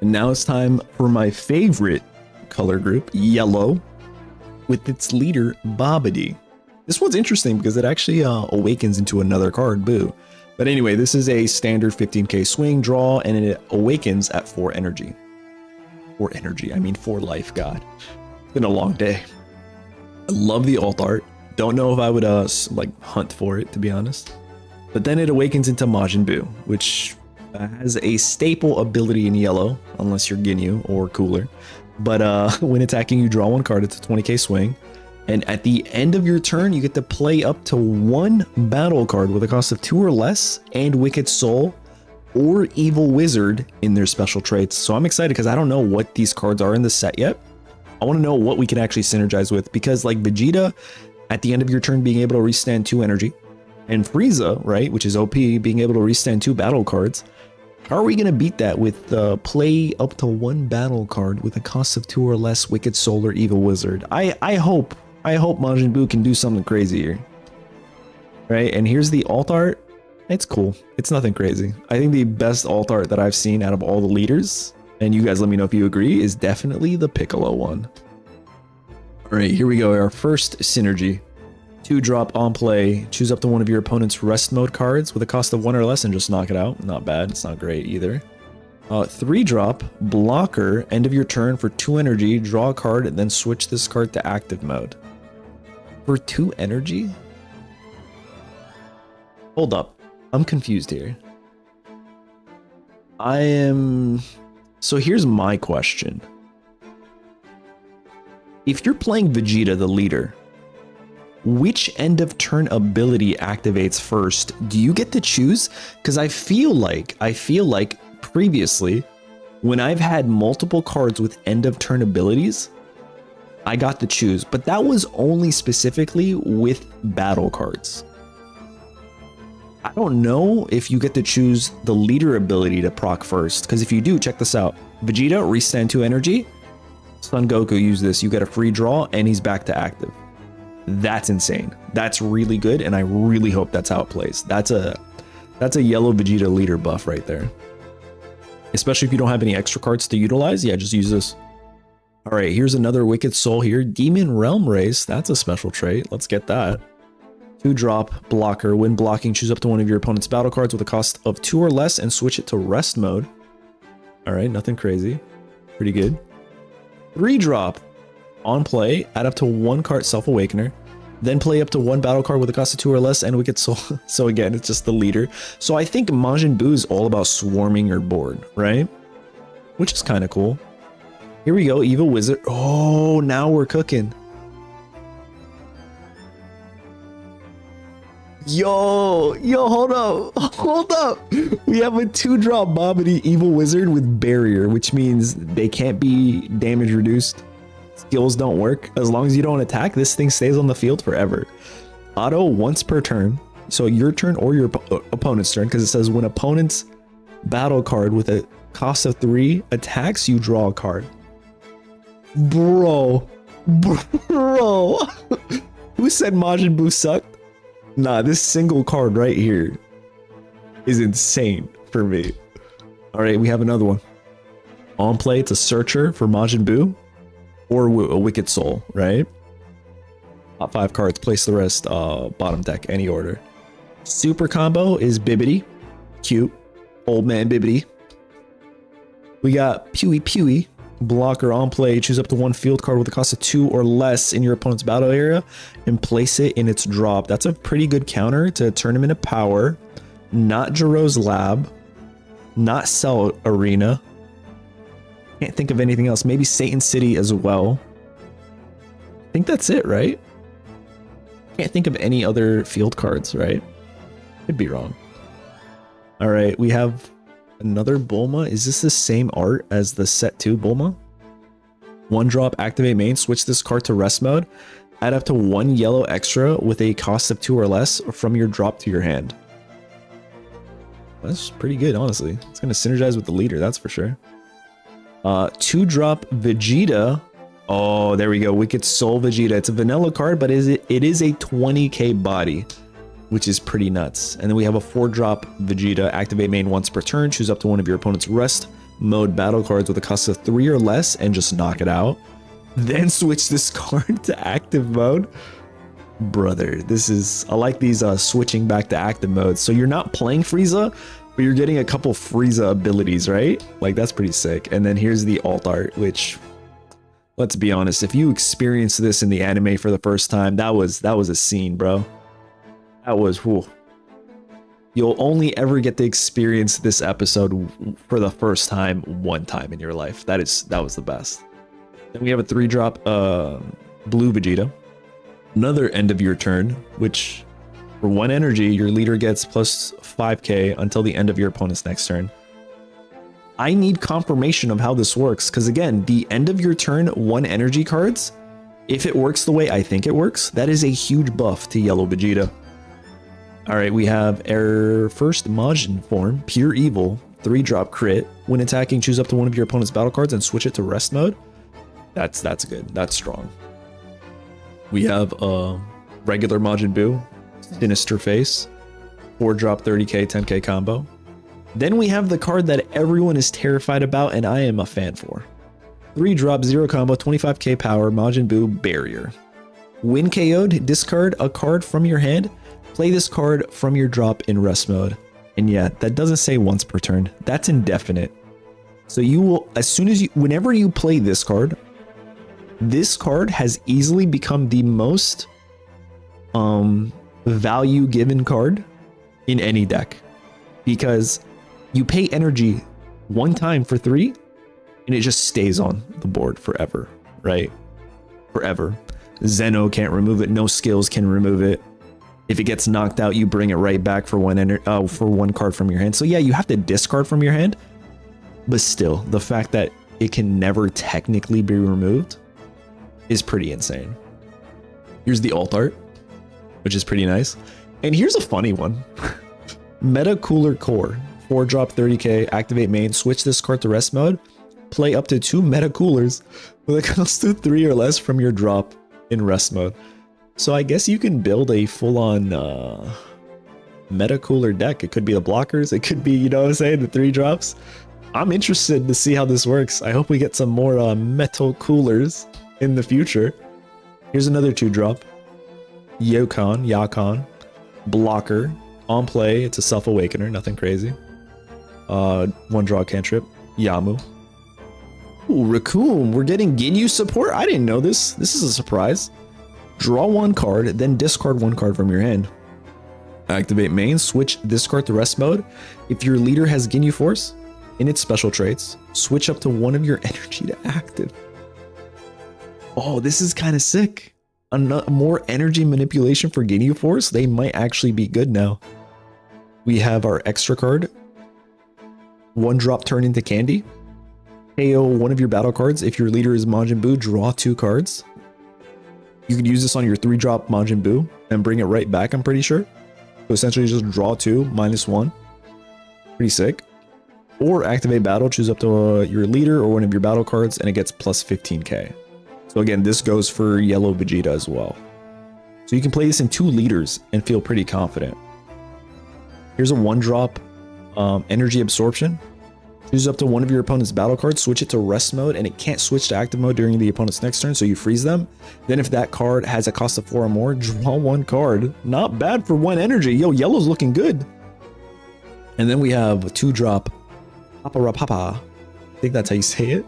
And now it's time for my favorite color group, yellow, with its leader, Babidi. This one's interesting because it actually awakens into another card, boo. But anyway, this is a standard 15k swing draw, and it awakens at 4 energy. 4 energy, I mean 4 life, God. It's been a long day. I love the alt art. Don't know if I would like hunt for it, to be honest. But then it awakens into Majin Buu, which has a staple ability in yellow, unless you're Ginyu or cooler. But when attacking, you draw one card. It's a 20k swing. And at the end of your turn, you get to play up to one battle card with a cost of 2 or less and Wicked Soul or Evil Wizard in their special traits. So I'm excited because I don't know what these cards are in the set yet. I want to know what we can actually synergize with, because like Vegeta, at the end of your turn being able to restand 2 energy, and Frieza, right, which is OP, being able to restand 2 battle cards. How are we going to beat that with play up to 1 battle card with a cost of 2 or less Wicked Soul or Evil Wizard? I hope Majin Buu can do something crazy here. Right, and here's the alt art. It's cool. It's nothing crazy. I think the best alt art that I've seen out of all the leaders, and you guys let me know if you agree, is definitely the Piccolo one. All right, here we go. Our first synergy. 2-drop on play. Choose up to one of your opponent's rest mode cards with a cost of 1 or less and just knock it out. Not bad. It's not great either. 3-drop blocker. End of your turn for 2 energy. Draw a card and then switch this card to active mode. For 2 energy? Hold up. I'm confused here. So here's my question. If you're playing Vegeta, the leader, which end of turn ability activates first? Do you get to choose? Because I feel like previously, when I've had multiple cards with end of turn abilities, I got to choose, but that was only specifically with battle cards. I don't know if you get to choose the leader ability to proc first, because if you do, check this out. Vegeta, restand 2 energy. Son Goku, use this. You get a free draw, and he's back to active. That's insane. That's really good, and I really hope that's how it plays. That's a yellow Vegeta leader buff right there. Especially if you don't have any extra cards to utilize. Yeah, just use this. All right, here's another Wicked Soul here. Demon Realm Race. That's a special trait. Let's get that. 2-drop blocker. When blocking, choose up to one of your opponent's battle cards with a cost of 2 or less and switch it to rest mode. All right, nothing crazy. Pretty good. 3-drop. On play, add up to 1 card Self-Awakener, then play up to 1 battle card with a cost of 2 or less and Wicked Soul. So again, it's just the leader. So I think Majin Buu is all about swarming your board, right? Which is kind of cool. Here we go, Evil Wizard. Oh, now we're cooking. Yo, hold up. We have a 2-drop Babidi Evil Wizard with Barrier, which means they can't be damage reduced. Skills don't work. As long as you don't attack, this thing stays on the field forever. Auto once per turn. So your turn or your opponent's turn, because it says when opponent's battle card with a cost of 3 attacks, you draw a card. Bro. Who said Majin Buu sucked? Nah, this single card right here is insane for me. All right, we have another one. On play, it's a Searcher for Majin Buu. Or a Wicked Soul, right? Top 5 cards, place the rest bottom deck, any order. Super combo is Bibbidi. Cute. Old man Bibbidi. We got Pewee. Blocker on play. Choose up to 1 field card with a cost of 2 or less in your opponent's battle area and place it in its drop. That's a pretty good counter to Tournament of Power. Not Jiro's Lab. Not Cell Arena. Can't think of anything else. Maybe Satan City as well. I think that's it, right? Can't think of any other field cards, right? Could be wrong. All right, we have another Bulma. Is this the same art as the set 2 Bulma? 1-drop, activate main, switch this card to rest mode. Add up to 1 yellow extra with a cost of 2 or less from your drop to your hand. That's pretty good, honestly. It's going to synergize with the leader, that's for sure. 2-drop Vegeta. Oh, there we go. Wicked Soul Vegeta. It's a vanilla card, but it is a 20k body, which is pretty nuts. And then we have a 4-drop Vegeta. Activate main once per turn. Choose up to one of your opponent's rest mode battle cards with a cost of 3 or less and just knock it out. Then switch this card to active mode. Brother, this is... I like these switching back to active mode. So you're not playing Frieza, but you're getting a couple Frieza abilities, right? Like, that's pretty sick. And then here's the alt art, which... Let's be honest, if you experienced this in the anime for the first time, that was a scene, bro. That was, whew. You'll only ever get to experience this episode for the first time one time in your life. That was the best. Then we have a 3-drop blue Vegeta. Another end of your turn, which for 1 energy, your leader gets plus 5k until the end of your opponent's next turn. I need confirmation of how this works, because again, the end of your turn 1 energy cards, if it works the way I think it works, that is a huge buff to yellow Vegeta. All right, we have our first Majin form, Pure Evil, 3-drop crit. When attacking, choose up to one of your opponent's battle cards and switch it to rest mode. That's good. That's strong. We have regular Majin Buu, Sinister Face, 4-drop 30k, 10k combo. Then we have the card that everyone is terrified about and I am a fan for. 3-drop 0 combo, 25k power, Majin Buu Barrier. When KO'd, discard a card from your hand. Play this card from your drop in rest mode. And yeah, that doesn't say once per turn. That's indefinite. So you will, whenever you play this card has easily become the most value given card in any deck. Because you pay energy 1 time for 3, and it just stays on the board forever, right? Forever. Zeno can't remove it. No skills can remove it. If it gets knocked out, you bring it right back for 1 card from your hand. So yeah, you have to discard from your hand, but still, the fact that it can never technically be removed is pretty insane. Here's the alt art, which is pretty nice. And here's a funny one. Meta Cooler Core, 4-drop 30k, activate main, switch this card to rest mode, play up to 2 Meta Coolers with a cost of 3 or less from your drop in rest mode. So I guess you can build a full-on Meta Cooler deck. It could be the blockers, it could be, you know what I'm saying, the 3 drops. I'm interested to see how this works. I hope we get some more Metal Coolers in the future. Here's another 2-drop. Yakon, blocker. On play, it's a Self-Awakener, nothing crazy. 1-draw cantrip, Yamu. Ooh, Raccoon, we're getting Ginyu support? I didn't know this. This is a surprise. Draw 1 card, then discard 1 card from your hand. Activate main, switch this card to rest mode. If your leader has Ginyu Force in its special traits, switch up to 1 of your energy to active. Oh, this is kind of sick. More energy manipulation for Ginyu Force. They might actually be good now. We have our extra card. 1-drop turn into candy. KO 1 of your battle cards. If your leader is Majin Buu, draw 2 cards. You can use this on your 3-drop Majin Buu and bring it right back, I'm pretty sure. So essentially just draw 2, -1. Pretty sick. Or activate battle, choose up to your leader or 1 of your battle cards, and it gets plus 15k. So again, this goes for yellow Vegeta as well. So you can play this in 2 leaders and feel pretty confident. Here's a 1-drop energy absorption. Choose up to 1 of your opponent's battle cards, switch it to rest mode, and it can't switch to active mode during the opponent's next turn, so you freeze them. Then if that card has a cost of 4 or more, draw 1 card. Not bad for 1 energy. Yo, yellow's looking good. And then we have a 2-drop Papa. I think that's how you say it.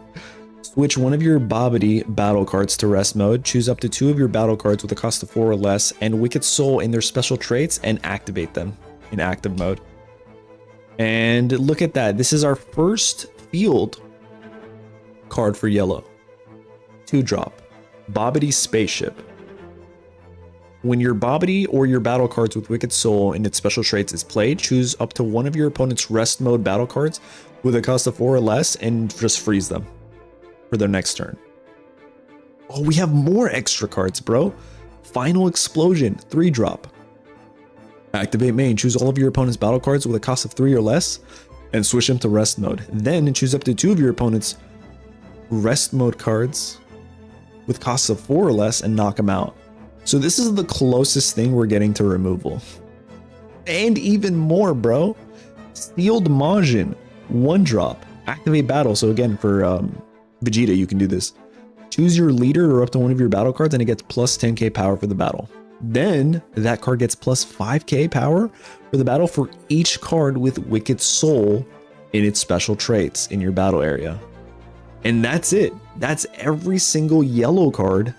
Switch 1 of your Babidi battle cards to rest mode, choose up to 2 of your battle cards with a cost of 4 or less, and Wicked Soul in their special traits, and activate them in active mode. And look at that. This is our first field card for yellow. 2-drop. Babidi Spaceship. When your Babidi or your battle cards with Wicked Soul in its special traits is played, choose up to 1 of your opponent's rest mode battle cards with a cost of 4 or less and just freeze them for their next turn. Oh, we have more extra cards, bro. Final Explosion, 3-drop. Activate main, choose all of your opponent's battle cards with a cost of 3 or less and switch them to rest mode. Then choose up to 2 of your opponent's rest mode cards with costs of 4 or less and knock them out. So this is the closest thing we're getting to removal. And even more, bro. Sealed Majin, 1-drop. Activate battle. So again, for Vegeta, you can do this. Choose your leader or up to 1 of your battle cards and it gets plus 10k power for the battle. Then that card gets plus 5k power for the battle for each card with Wicked Soul in its special traits in your battle area. And that's it. That's every single yellow card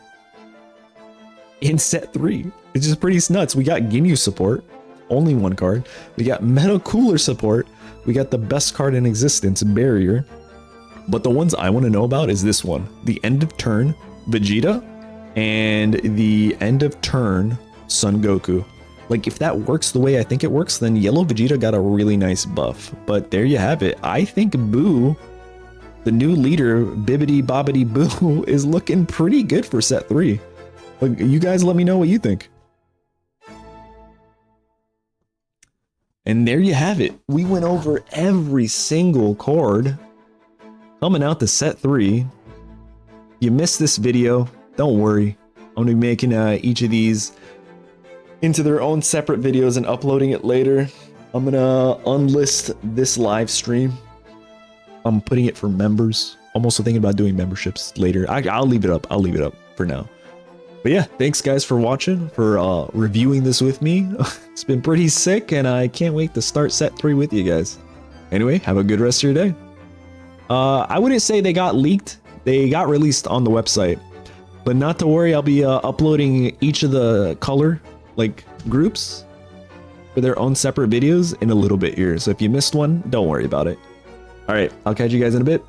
in set 3. It's just pretty nuts. We got Ginyu support. only one card. We got Meta Cooler support. We got the best card in existence, Barrier. But the ones I want to know about is this one, the end of turn Vegeta and the end of turn Son Goku. Like, if that works the way I think it works, then Yellow Vegeta got a really nice buff. But there you have it. I think Boo, the new leader, Bibbidi Bobbidi Boo, is looking pretty good for set 3. Like, you guys let me know what you think. And there you have it. We went over every single card coming out to set 3. You missed this video, don't worry. I'm gonna be making each of these into their own separate videos and uploading it later. I'm gonna unlist this live stream. I'm putting it for members. I'm also thinking about doing memberships later. I'll leave it up. I'll leave it up for now. But yeah, thanks guys for watching, for reviewing this with me. It's been pretty sick, and I can't wait to start set 3 with you guys. Anyway, have a good rest of your day. I wouldn't say they got leaked. They got released on the website. But not to worry, I'll be uploading each of the color groups for their own separate videos in a little bit here. So if you missed one, don't worry about it. All right, I'll catch you guys in a bit.